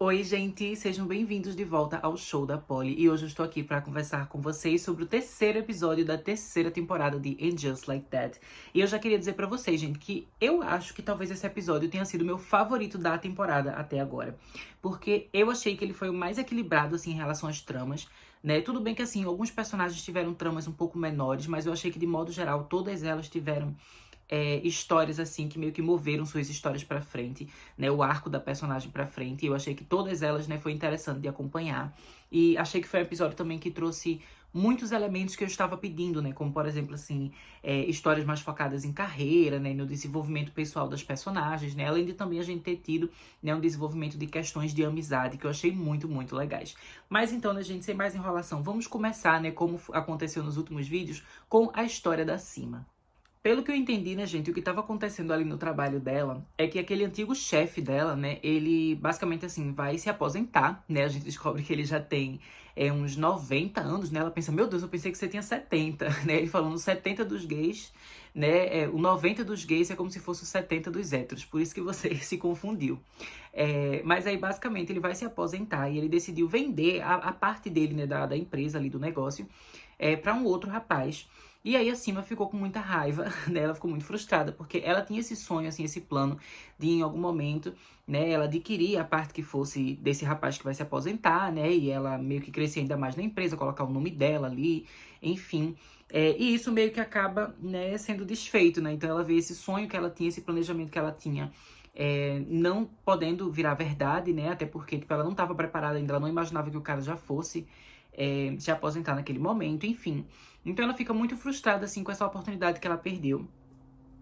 Oi, gente, sejam bem-vindos de volta ao Show da Polly. E hoje eu estou aqui para conversar com vocês sobre o terceiro episódio da terceira temporada de And Just Like That. E eu já queria dizer para vocês, gente, que eu acho que talvez esse episódio tenha sido o meu favorito da temporada até agora. Porque eu achei que ele foi o mais equilibrado, assim, em relação às tramas, né? Tudo bem que, assim, alguns personagens tiveram tramas um pouco menores, mas eu achei que, de modo geral, todas elas tiveram histórias assim que meio que moveram suas histórias pra frente, né, o arco da personagem pra frente. E eu achei que todas elas, né, foi interessante de acompanhar. E achei que foi um episódio também que trouxe muitos elementos que eu estava pedindo, né, como por exemplo assim, histórias mais focadas em carreira, né, no desenvolvimento pessoal das personagens, né, além de também a gente ter tido, né, um desenvolvimento de questões de amizade que eu achei muito, muito legais. Mas então, né, gente, sem mais enrolação, vamos começar, né, como aconteceu nos últimos vídeos, com a história da Cima. Pelo que eu entendi, né, gente, o que estava acontecendo ali no trabalho dela é que aquele antigo chefe dela, né, ele basicamente, assim, vai se aposentar, né, a gente descobre que ele já tem uns 90 anos, né, ela pensa, meu Deus, eu pensei que você tinha 70, né, ele falando 70 dos gays, né, o 90 dos gays é como se fosse o 70 dos héteros, por isso que você se confundiu. Mas aí, basicamente, ele vai se aposentar e ele decidiu vender a parte dele, né, da empresa ali, do negócio, para um outro rapaz. E aí a Cima ficou com muita raiva, né? Ela ficou muito frustrada, porque ela tinha esse sonho, assim, esse plano de em algum momento, né, ela adquirir a parte que fosse desse rapaz que vai se aposentar, né? E ela meio que crescer ainda mais na empresa, colocar o nome dela ali, enfim. E isso meio que acaba, né, sendo desfeito, né? Então ela vê esse sonho que ela tinha, esse planejamento que ela tinha, não podendo virar verdade, né? Até porque tipo, ela não estava preparada ainda, ela não imaginava que o cara já fosse se aposentar naquele momento, enfim. Então ela fica muito frustrada, assim, com essa oportunidade que ela perdeu,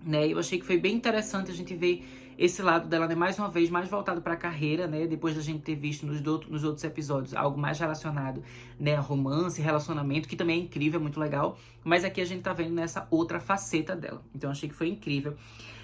né? Eu achei que foi bem interessante a gente ver esse lado dela, né, mais uma vez, mais voltado para a carreira, né? Depois da gente ter visto nos outros episódios algo mais relacionado, né, a romance, relacionamento, que também é incrível, é muito legal. Mas aqui a gente tá vendo nessa outra faceta dela. Então eu achei que foi incrível.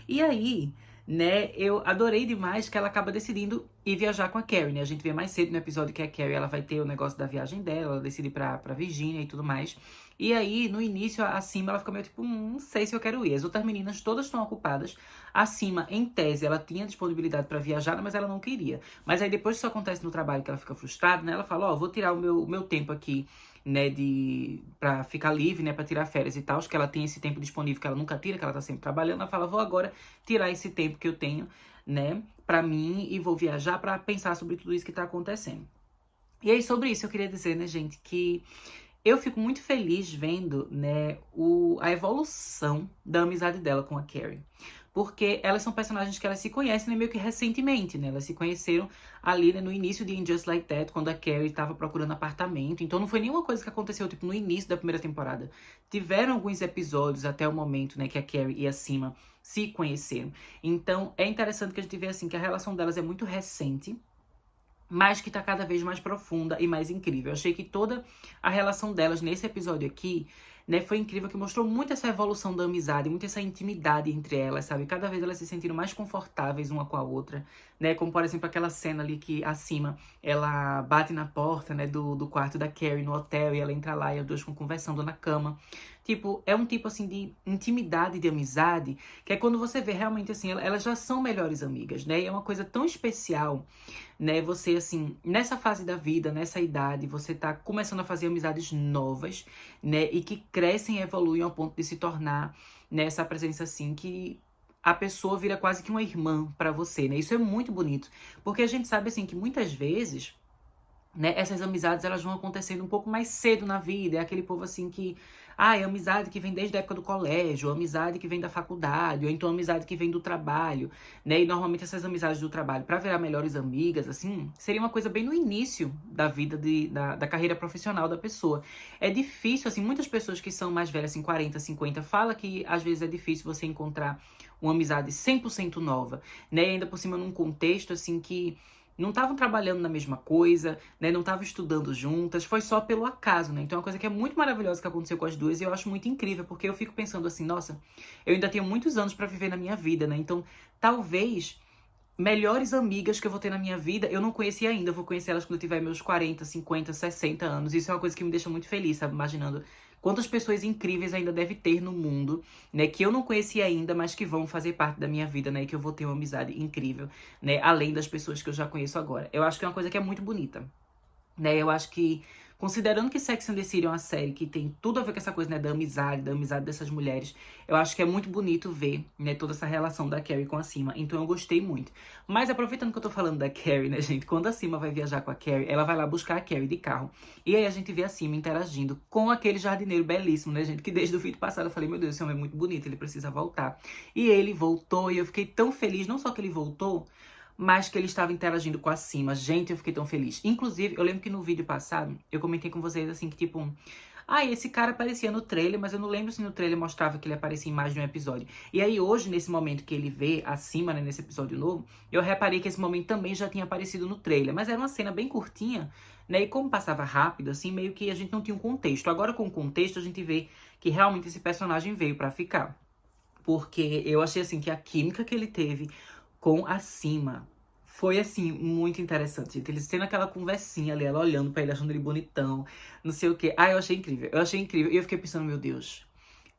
E aí, né, eu adorei demais que ela acaba decidindo ir viajar com a Carrie, né? A gente vê mais cedo no episódio que a Carrie, ela vai ter o negócio da viagem dela, ela decide ir pra Virgínia e tudo mais. E aí, no início, a Cima, ela fica meio tipo, não sei se eu quero ir. As outras meninas todas estão ocupadas. A Cima, em tese, ela tinha disponibilidade pra viajar, mas ela não queria. Mas aí, depois que isso acontece no trabalho, que ela fica frustrada, né? Ela fala, ó, vou tirar o meu tempo aqui, né, pra ficar livre, né, pra tirar férias e tal, que ela tem esse tempo disponível que ela nunca tira, que ela tá sempre trabalhando. Ela fala, vou agora tirar esse tempo que eu tenho, né, pra mim e vou viajar pra pensar sobre tudo isso que tá acontecendo. E aí, sobre isso, eu queria dizer, né, gente, que eu fico muito feliz vendo, né, a evolução da amizade dela com a Carrie. Porque elas são personagens que elas se conhecem, né, meio que recentemente, né? Elas se conheceram ali, né, no início de In Just Like That, quando a Carrie estava procurando apartamento. Então não foi nenhuma coisa que aconteceu, tipo, no início da primeira temporada. Tiveram alguns episódios até o momento, né, que a Carrie e a Cima se conheceram. Então é interessante que a gente vê, assim, que a relação delas é muito recente, mas que tá cada vez mais profunda e mais incrível. Eu achei que toda a relação delas nesse episódio aqui, né, foi incrível, que mostrou muito essa evolução da amizade, muito essa intimidade entre elas, sabe? Cada vez elas se sentiram mais confortáveis uma com a outra, né? Como, por exemplo, aquela cena ali que a Cima, ela bate na porta, né, do quarto da Carrie no hotel, e ela entra lá e as duas ficam conversando na cama. Tipo, é um tipo, assim, de intimidade, de amizade, que é quando você vê realmente, assim, elas já são melhores amigas, né? E é uma coisa tão especial, né? Você, assim, nessa fase da vida, nessa idade, você tá começando a fazer amizades novas, né? E que crescem e evoluem ao ponto de se tornar, né, essa presença, assim, que a pessoa vira quase que uma irmã pra você, né? Isso é muito bonito, porque a gente sabe, assim, que muitas vezes, né, essas amizades elas vão acontecendo um pouco mais cedo na vida. É aquele povo assim que, é amizade que vem desde a época do colégio, ou amizade que vem da faculdade, ou então amizade que vem do trabalho, né? E normalmente essas amizades do trabalho, para virar melhores amigas, assim, seria uma coisa bem no início da vida, da carreira profissional da pessoa. É difícil, assim, muitas pessoas que são mais velhas, assim, 40, 50, falam que às vezes é difícil você encontrar uma amizade 100% nova, né? E ainda por cima num contexto, assim, que não estavam trabalhando na mesma coisa, né? Não estavam estudando juntas, foi só pelo acaso, né? Então é uma coisa que é muito maravilhosa que aconteceu com as duas e eu acho muito incrível, porque eu fico pensando assim, nossa, eu ainda tenho muitos anos pra viver na minha vida, né? Então, talvez melhores amigas que eu vou ter na minha vida, eu não conheci ainda, eu vou conhecer elas quando eu tiver meus 40, 50, 60 anos. Isso é uma coisa que me deixa muito feliz, sabe? Imaginando quantas pessoas incríveis ainda deve ter no mundo, né, que eu não conheci ainda, mas que vão fazer parte da minha vida, né, e que eu vou ter uma amizade incrível, né, além das pessoas que eu já conheço agora. Eu acho que é uma coisa que é muito bonita, né? Eu acho que, considerando que Sex and the City é uma série que tem tudo a ver com essa coisa, né, da amizade dessas mulheres, eu acho que é muito bonito ver, né, toda essa relação da Carrie com a Cima. Então eu gostei muito. Mas aproveitando que eu tô falando da Carrie, né, gente, quando a Cima vai viajar com a Carrie, ela vai lá buscar a Carrie de carro. E aí a gente vê a Cima interagindo com aquele jardineiro belíssimo, né, gente, que desde o vídeo passado eu falei, meu Deus, esse homem é muito bonito, ele precisa voltar. E ele voltou e eu fiquei tão feliz, não só que ele voltou, mas que ele estava interagindo com a Cima. Gente, eu fiquei tão feliz. Inclusive, eu lembro que no vídeo passado, eu comentei com vocês assim, que tipo... esse cara aparecia no trailer, mas eu não lembro se no trailer mostrava que ele aparecia em mais de um episódio. E aí hoje, nesse momento que ele vê a Cima, né, nesse episódio novo, eu reparei que esse momento também já tinha aparecido no trailer. Mas era uma cena bem curtinha, né, e como passava rápido, assim, meio que a gente não tinha um contexto. Agora com o contexto, a gente vê que realmente esse personagem veio pra ficar. Porque eu achei, assim, que a química que ele teve com a Cima foi, assim, muito interessante, gente. Eles tendo aquela conversinha ali, ela olhando pra ele, achando ele bonitão, não sei o quê. Eu achei incrível. Eu achei incrível. E eu fiquei pensando, meu Deus,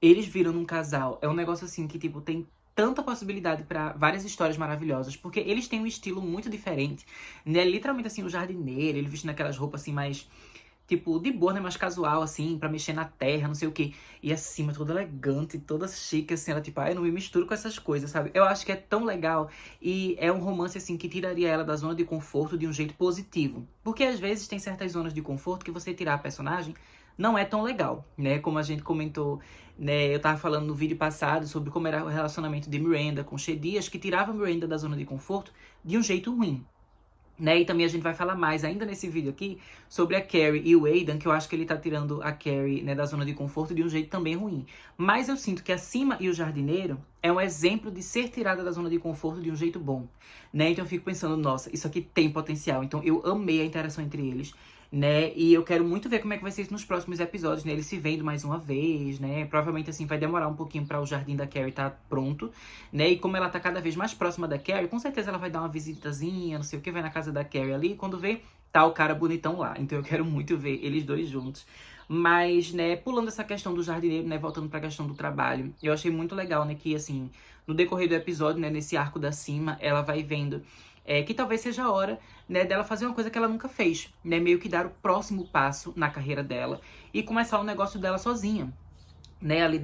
eles viram num casal. É um negócio, assim, que, tipo, tem tanta possibilidade pra várias histórias maravilhosas. Porque eles têm um estilo muito diferente, né? Literalmente, assim, o jardineiro, ele vestindo aquelas roupas, assim, mais... tipo, de boa, né? Mais casual, assim, pra mexer na terra, não sei o quê. E a Cima, toda elegante, toda chique, assim, ela, tipo, eu não me misturo com essas coisas, sabe? Eu acho que é tão legal e é um romance, assim, que tiraria ela da zona de conforto de um jeito positivo. Porque, às vezes, tem certas zonas de conforto que você tirar a personagem não é tão legal, né? Como a gente comentou, né? Eu tava falando no vídeo passado sobre como era o relacionamento de Miranda com Che Dias, que tirava Miranda da zona de conforto de um jeito ruim. Né? E também a gente vai falar mais ainda nesse vídeo aqui sobre a Carrie e o Aidan, que eu acho que ele tá tirando a Carrie, né, da zona de conforto de um jeito também ruim. Mas eu sinto que a Cima e o jardineiro é um exemplo de ser tirada da zona de conforto de um jeito bom, né? Então eu fico pensando, nossa, isso aqui tem potencial. Então eu amei a interação entre eles, né? E eu quero muito ver como é que vai ser isso nos próximos episódios, né? Eles se vendo mais uma vez, né? Provavelmente, assim, vai demorar um pouquinho para o jardim da Carrie tá pronto, né? E como ela tá cada vez mais próxima da Carrie, com certeza ela vai dar uma visitazinha, não sei o que, vai na casa da Carrie ali, e quando vê, tá o cara bonitão lá. Então eu quero muito ver eles dois juntos. Mas, né, pulando essa questão do jardineiro, né, voltando pra questão do trabalho, eu achei muito legal, né, que, assim, no decorrer do episódio, né, nesse arco da Cima, ela vai vendo que talvez seja a hora, né, dela fazer uma coisa que ela nunca fez, né, meio que dar o próximo passo na carreira dela e começar o negócio dela sozinha, né, ali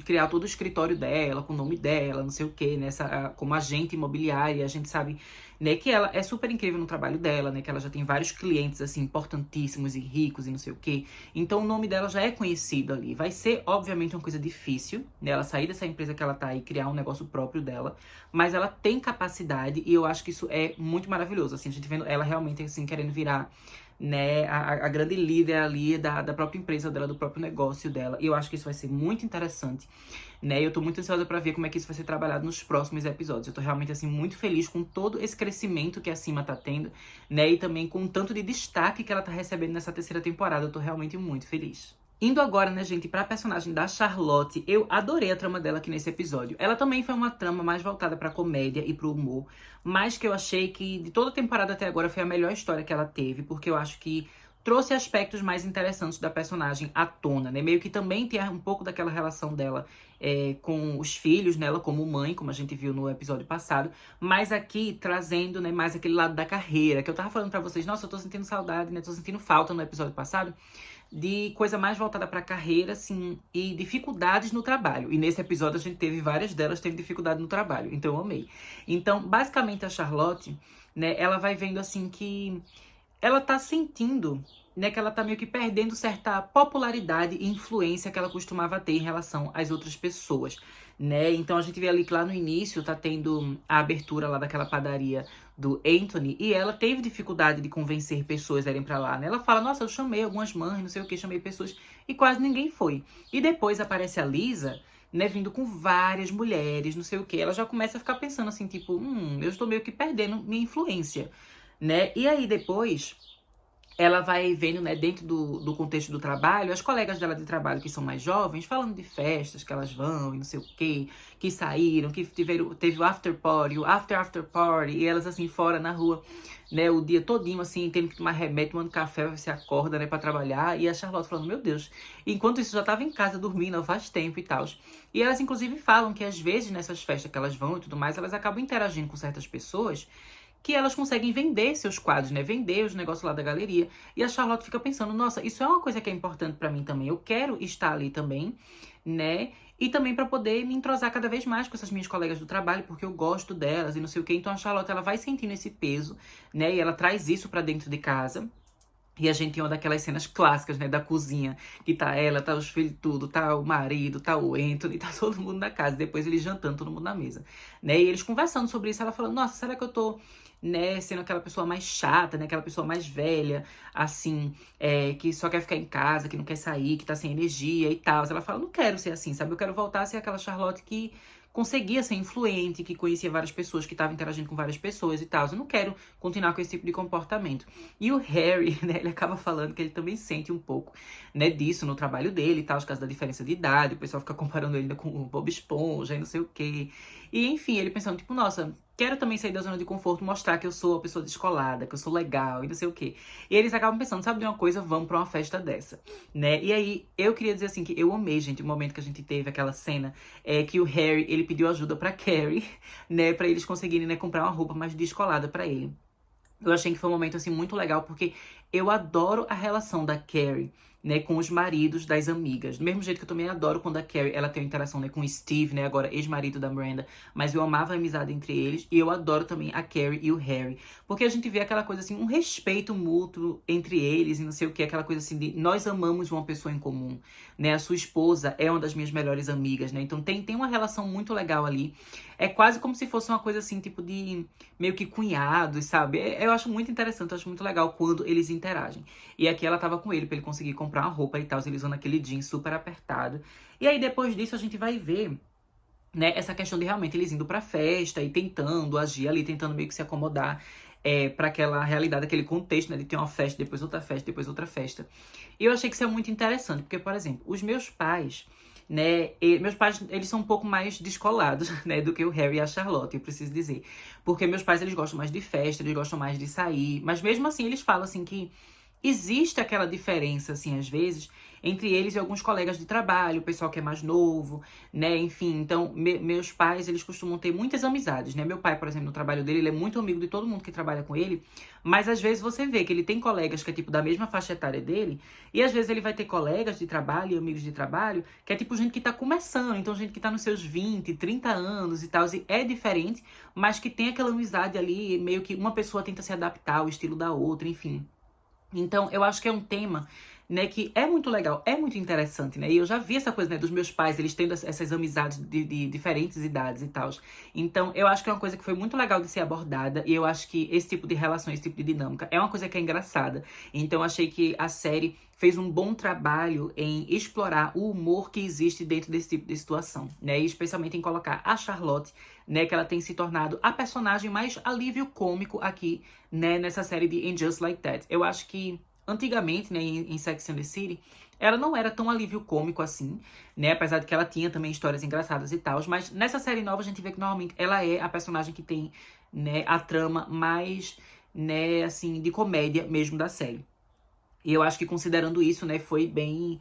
criar todo o escritório dela, com o nome dela, não sei o que, né, como agente imobiliária, a gente sabe, né, que ela é super incrível no trabalho dela, né, que ela já tem vários clientes, assim, importantíssimos e ricos e não sei o que, então o nome dela já é conhecido ali, vai ser, obviamente, uma coisa difícil, né, ela sair dessa empresa que ela tá e criar um negócio próprio dela, mas ela tem capacidade e eu acho que isso é muito maravilhoso, assim, a gente vendo ela realmente, assim, querendo virar, né, a grande líder ali da própria empresa dela, do próprio negócio dela. E eu acho que isso vai ser muito interessante, né? Eu tô muito ansiosa pra ver como é que isso vai ser trabalhado nos próximos episódios. Eu tô realmente, assim, muito feliz com todo esse crescimento que a Cima tá tendo, né? E também com o tanto de destaque que ela tá recebendo nessa terceira temporada. Eu tô realmente muito feliz. Indo agora, né, gente, pra personagem da Charlotte, eu adorei a trama dela aqui nesse episódio. Ela também foi uma trama mais voltada pra comédia e pro humor, mas que eu achei que, de toda a temporada até agora, foi a melhor história que ela teve, porque eu acho que trouxe aspectos mais interessantes da personagem à tona, né? Meio que também tem um pouco daquela relação dela com os filhos, nela como mãe, como a gente viu no episódio passado, mas aqui trazendo, né, mais aquele lado da carreira, que eu tava falando pra vocês, nossa, eu tô sentindo saudade, né? Tô sentindo falta no episódio passado, de coisa mais voltada pra carreira, assim, e dificuldades no trabalho. E nesse episódio a gente teve várias delas tendo dificuldade no trabalho, então eu amei. Então, basicamente a Charlotte, né, ela vai vendo, assim, que ela tá sentindo, né, que ela tá meio que perdendo certa popularidade e influência que ela costumava ter em relação às outras pessoas, né? Então a gente vê ali que lá no início tá tendo a abertura lá daquela padaria do Anthony e ela teve dificuldade de convencer pessoas a irem pra lá, né? Ela fala, nossa, eu chamei algumas mães, não sei o que, chamei pessoas e quase ninguém foi. E depois aparece a Lisa, né, vindo com várias mulheres, não sei o que. Ela já começa a ficar pensando assim, tipo, eu estou meio que perdendo minha influência, né? E aí depois ela vai vendo, né, dentro do contexto do trabalho, as colegas dela de trabalho que são mais jovens, falando de festas que elas vão e não sei o quê, que saíram, que teve o after party, o after party, e elas assim, fora na rua, né, o dia todinho, assim, tendo que tomar remédio, tomando café, você acorda, né, pra trabalhar, e a Charlotte falando, meu Deus, enquanto isso já tava em casa dormindo faz tempo e tal. E elas, inclusive, falam que às vezes, nessas festas que elas vão e tudo mais, elas acabam interagindo com certas pessoas, que elas conseguem vender seus quadros, né? Vender os negócios lá da galeria. E a Charlotte fica pensando, nossa, isso é uma coisa que é importante pra mim também. Eu quero estar ali também, né? E também pra poder me entrosar cada vez mais com essas minhas colegas do trabalho, porque eu gosto delas e não sei o quê. Então a Charlotte, ela vai sentindo esse peso, né? E ela traz isso pra dentro de casa. E a gente tem uma daquelas cenas clássicas, né, da cozinha, que tá ela, tá os filhos tudo, tá o marido, tá o Anthony, tá todo mundo na casa, depois eles jantando, todo mundo na mesa, né, e eles conversando sobre isso, ela falando, nossa, será que eu tô, né, sendo aquela pessoa mais chata, né, aquela pessoa mais velha, assim, que só quer ficar em casa, que não quer sair, que tá sem energia e tal. Ela fala, não quero ser assim, sabe, eu quero voltar a ser aquela Charlotte que conseguia ser influente, que conhecia várias pessoas, que estava interagindo com várias pessoas e tal. Eu não quero continuar com esse tipo de comportamento. E o Harry, né, ele acaba falando que ele também sente um pouco, né, disso no trabalho dele e tal, por causa da diferença de idade. O pessoal fica comparando ele ainda com o Bob Esponja e não sei o quê. E enfim, ele pensando, tipo, nossa, quero também sair da zona de conforto, mostrar que eu sou uma pessoa descolada, que eu sou legal e não sei o quê. E eles acabam pensando, sabe de uma coisa? Vamos pra uma festa dessa, né? E aí, eu queria dizer assim, que eu amei, gente, o momento que a gente teve aquela cena, que o Harry, ele pediu ajuda pra Carrie, né? Pra eles conseguirem, né, comprar uma roupa mais descolada pra ele. Eu achei que foi um momento, assim, muito legal, porque eu adoro a relação da Carrie, né, com os maridos das amigas. Do mesmo jeito que eu também adoro quando a Carrie, ela tem uma interação, né, com o Steve, né, agora ex-marido da Miranda. Mas eu amava a amizade entre eles, e eu adoro também a Carrie e o Harry. Porque a gente vê aquela coisa, assim, um respeito mútuo entre eles, e não sei o que, aquela coisa assim de, nós amamos uma pessoa em comum, né, a sua esposa é uma das minhas melhores amigas, né, então tem uma relação muito legal ali. É quase como se fosse uma coisa assim, tipo de meio que cunhados, sabe? Eu acho muito interessante, eu acho muito legal quando eles interagem. E aqui ela tava com ele pra ele conseguir comprar uma roupa e tal, eles usando aquele jeans super apertado. E aí depois disso a gente vai ver, né, essa questão de realmente eles indo pra festa e tentando agir ali, tentando meio que se acomodar para aquela realidade, aquele contexto, né, de ter uma festa, depois outra festa, depois outra festa. E eu achei que isso é muito interessante, porque, por exemplo, os meus pais, né, meus pais, eles são um pouco mais descolados, né, do que o Harry e a Charlotte, eu preciso dizer. Porque meus pais, eles gostam mais de festa, eles gostam mais de sair, mas mesmo assim eles falam, assim, que existe aquela diferença, assim, às vezes, entre eles e alguns colegas de trabalho, o pessoal que é mais novo, né, enfim. Então, meus pais, eles costumam ter muitas amizades, né. Meu pai, por exemplo, no trabalho dele, ele é muito amigo de todo mundo que trabalha com ele, mas às vezes você vê que ele tem colegas que é, tipo, da mesma faixa etária dele, e às vezes ele vai ter colegas de trabalho e amigos de trabalho, que é, tipo, gente que tá começando, então gente que tá nos seus 20, 30 anos e tal, e é diferente, mas que tem aquela amizade ali, meio que uma pessoa tenta se adaptar ao estilo da outra, enfim. Então, eu acho que é um tema, né, que é muito legal, é muito interessante, né? E eu já vi essa coisa, né, dos meus pais, eles tendo essas amizades de diferentes idades e tal. Então, eu acho que é uma coisa que foi muito legal de ser abordada, e eu acho que esse tipo de relação, esse tipo de dinâmica, é uma coisa que é engraçada. Então, eu achei que a série fez um bom trabalho em explorar o humor que existe dentro desse tipo de situação, né? E especialmente em colocar a Charlotte, né, que ela tem se tornado a personagem mais alívio cômico aqui, né, nessa série de And Just Like That. Eu acho que antigamente, né, em Sex and the City, ela não era tão alívio cômico assim, né, apesar de que ela tinha também histórias engraçadas e tal, mas nessa série nova a gente vê que normalmente ela é a personagem que tem, né, a trama mais, né, assim, de comédia mesmo da série. E eu acho que considerando isso, né, foi bem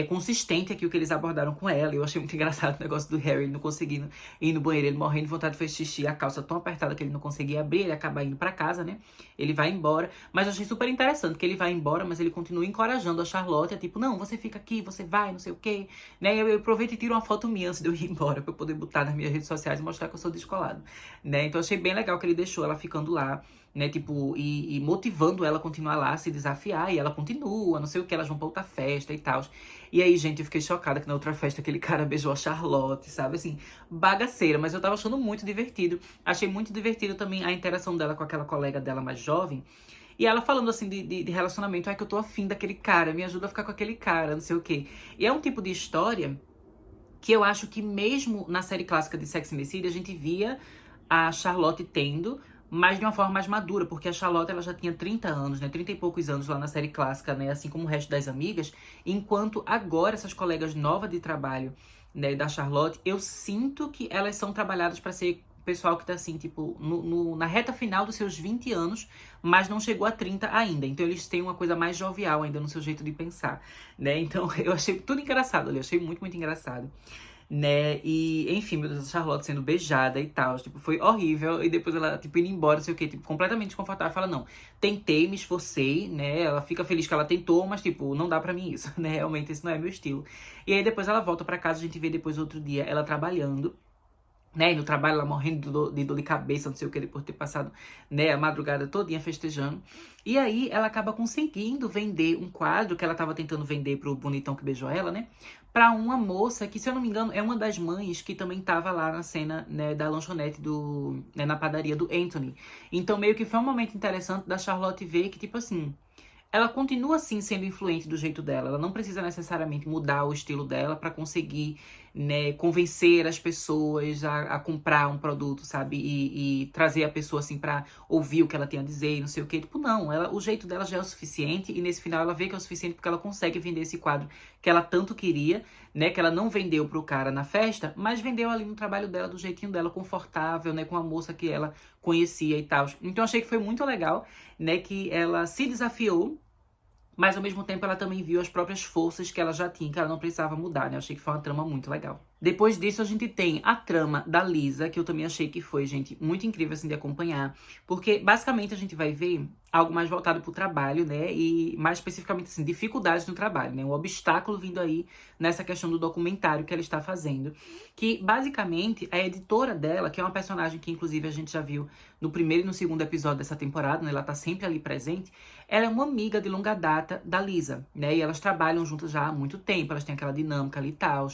consistente aqui o que eles abordaram com ela. Eu achei muito engraçado o negócio do Harry, ele não conseguindo ir no banheiro, ele morrendo de vontade de fazer xixi, a calça tão apertada que ele não conseguia abrir, ele acaba indo pra casa, né? Ele vai embora. Mas eu achei super interessante que ele vai embora, mas ele continua encorajando a Charlotte, tipo, não, você fica aqui, você vai, não sei o quê, né? Eu aproveito e tiro uma foto minha antes de eu ir embora, pra eu poder botar nas minhas redes sociais e mostrar que eu sou descolado, né? Então eu achei bem legal que ele deixou ela ficando lá, né, tipo, e motivando ela a continuar lá, a se desafiar, e ela continua, não sei o que, elas vão pra outra festa e tal. E aí, gente, eu fiquei chocada que na outra festa aquele cara beijou a Charlotte, sabe, assim, bagaceira, mas eu tava achando muito divertido. Achei muito divertido também a interação dela com aquela colega dela mais jovem, e ela falando assim de relacionamento, ai que eu tô afim daquele cara, me ajuda a ficar com aquele cara, não sei o quê. E é um tipo de história que eu acho que mesmo na série clássica de Sex and the City a gente via a Charlotte tendo, mas de uma forma mais madura, porque a Charlotte ela já tinha 30 anos, né, 30 e poucos anos lá na série clássica, né, assim como o resto das amigas, enquanto agora essas colegas novas de trabalho, né, da Charlotte, eu sinto que elas são trabalhadas para ser pessoal que tá assim, tipo, na reta final dos seus 20 anos, mas não chegou a 30 ainda. Então eles têm uma coisa mais jovial ainda no seu jeito de pensar, né? Então eu achei tudo engraçado ali, eu achei muito, muito engraçado, né? E, enfim, meu Deus, a Charlotte sendo beijada e tal, tipo, foi horrível. E depois ela, tipo, indo embora, não sei o quê, tipo, completamente desconfortável. Fala, não, tentei, me esforcei, né? Ela fica feliz que ela tentou, mas, tipo, não dá pra mim isso, né? Realmente, esse não é meu estilo. E aí depois ela volta pra casa, a gente vê depois outro dia ela trabalhando, né, e no trabalho ela morrendo de dor de cabeça, não sei o que, depois de ter passado, né, a madrugada todinha festejando. E aí ela acaba conseguindo vender um quadro que ela tava tentando vender pro bonitão que beijou ela, né, pra uma moça que, se eu não me engano, é uma das mães que também tava lá na cena, né, da lanchonete né, na padaria do Anthony. Então meio que foi um momento interessante da Charlotte ver que, tipo assim, ela continua assim sendo influente do jeito dela. Ela não precisa necessariamente mudar o estilo dela para conseguir, né, convencer as pessoas a comprar um produto, sabe? E trazer a pessoa assim para ouvir o que ela tem a dizer e não sei o quê. Tipo, não, o jeito dela já é o suficiente e nesse final ela vê que é o suficiente porque ela consegue vender esse quadro que ela tanto queria, né? Que ela não vendeu pro cara na festa, mas vendeu ali no trabalho dela, do jeitinho dela, confortável, né? Com a moça que ela conhecia e tal. Então achei que foi muito legal, né? Que ela se desafiou, mas ao mesmo tempo ela também viu as próprias forças que ela já tinha, que ela não precisava mudar, né? Eu achei que foi uma trama muito legal. Depois disso, a gente tem a trama da Lisa, que eu também achei que foi, gente, muito incrível, assim, de acompanhar. Porque, basicamente, a gente vai ver algo mais voltado pro trabalho, né? E, mais especificamente, assim, dificuldades no trabalho, né? Um obstáculo vindo aí nessa questão do documentário que ela está fazendo. Que, basicamente, a editora dela, que é uma personagem que, inclusive, a gente já viu no primeiro e no segundo episódio dessa temporada, né? Ela tá sempre ali presente. Ela é uma amiga de longa data da Lisa, né? E elas trabalham juntas já há muito tempo, elas têm aquela dinâmica ali e tal,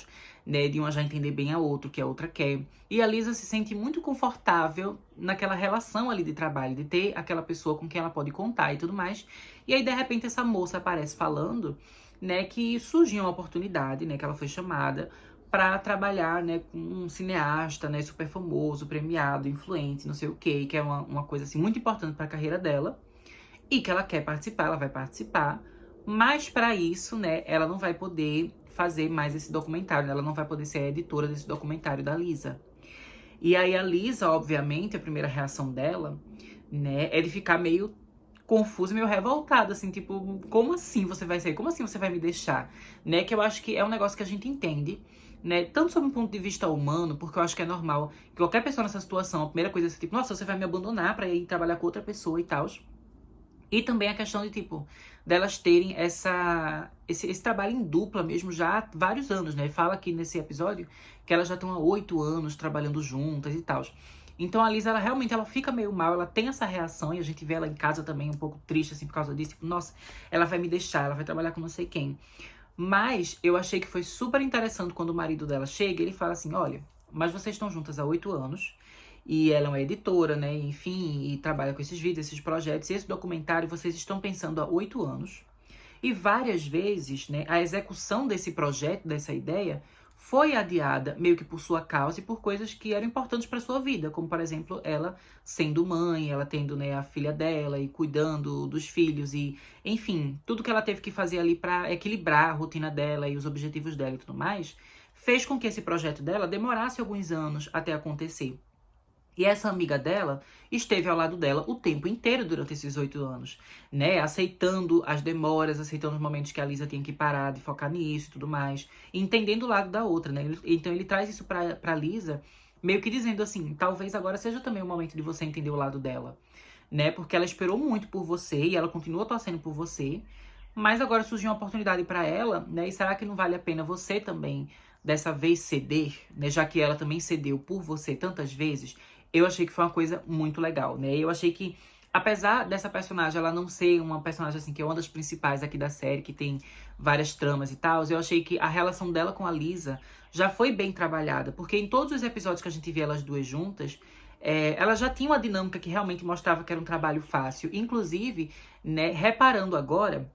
né? De uma já entender bem a outra, o que a outra quer. E a Lisa se sente muito confortável naquela relação ali de trabalho, de ter aquela pessoa com quem ela pode contar e tudo mais. E aí, de repente, essa moça aparece falando, né, que surgiu uma oportunidade, né, que ela foi chamada para trabalhar, né, com um cineasta, né, super famoso, premiado, influente, não sei o quê, que é uma coisa, assim, muito importante para a carreira dela. E que ela quer participar, ela vai participar, mas para isso, né, ela não vai poder fazer mais esse documentário, né? Ela não vai poder ser a editora desse documentário da Lisa. E aí a Lisa, obviamente, a primeira reação dela, né, é de ficar meio confusa, meio revoltada, assim, tipo, como assim você vai sair? Como assim você vai me deixar? Né, que eu acho que é um negócio que a gente entende, né, tanto sob um ponto de vista humano, porque eu acho que é normal que qualquer pessoa nessa situação, a primeira coisa é assim, tipo, nossa, você vai me abandonar pra ir trabalhar com outra pessoa e tal. E também a questão de, tipo, delas terem esse trabalho em dupla mesmo já há vários anos, né? Fala aqui nesse episódio que elas já estão há 8 anos trabalhando juntas e tal. Então a Lisa, ela realmente ela fica meio mal, ela tem essa reação e a gente vê ela em casa também um pouco triste, assim, por causa disso. Tipo, nossa, ela vai me deixar, ela vai trabalhar com não sei quem. Mas eu achei que foi super interessante quando o marido dela chega e ele fala assim, olha, mas vocês estão juntas há 8 anos e ela é uma editora, né, enfim, e trabalha com esses vídeos, esses projetos, e esse documentário vocês estão pensando há 8 anos. E várias vezes, né, a execução desse projeto, dessa ideia, foi adiada meio que por sua causa e por coisas que eram importantes para sua vida, como, por exemplo, ela sendo mãe, ela tendo, né, a filha dela e cuidando dos filhos e, enfim, tudo que ela teve que fazer ali para equilibrar a rotina dela e os objetivos dela e tudo mais, fez com que esse projeto dela demorasse alguns anos até acontecer. E essa amiga dela esteve ao lado dela o tempo inteiro durante esses 8 anos, né? Aceitando as demoras, aceitando os momentos que a Lisa tinha que parar de focar nisso e tudo mais. E entendendo o lado da outra, né? Então ele traz isso pra Lisa, meio que dizendo assim, talvez agora seja também o momento de você entender o lado dela, né? Porque ela esperou muito por você e ela continua torcendo por você. Mas agora surgiu uma oportunidade pra ela, né? E será que não vale a pena você também, dessa vez, ceder, né? Já que ela também cedeu por você tantas vezes. Eu achei que foi uma coisa muito legal, né? Eu achei que, apesar dessa personagem ela não ser uma personagem assim que é uma das principais aqui da série, que tem várias tramas e tal, eu achei que a relação dela com a Lisa já foi bem trabalhada, porque em todos os episódios que a gente vê elas duas juntas, ela já tinha uma dinâmica que realmente mostrava que era um trabalho fácil. Inclusive, né, reparando agora,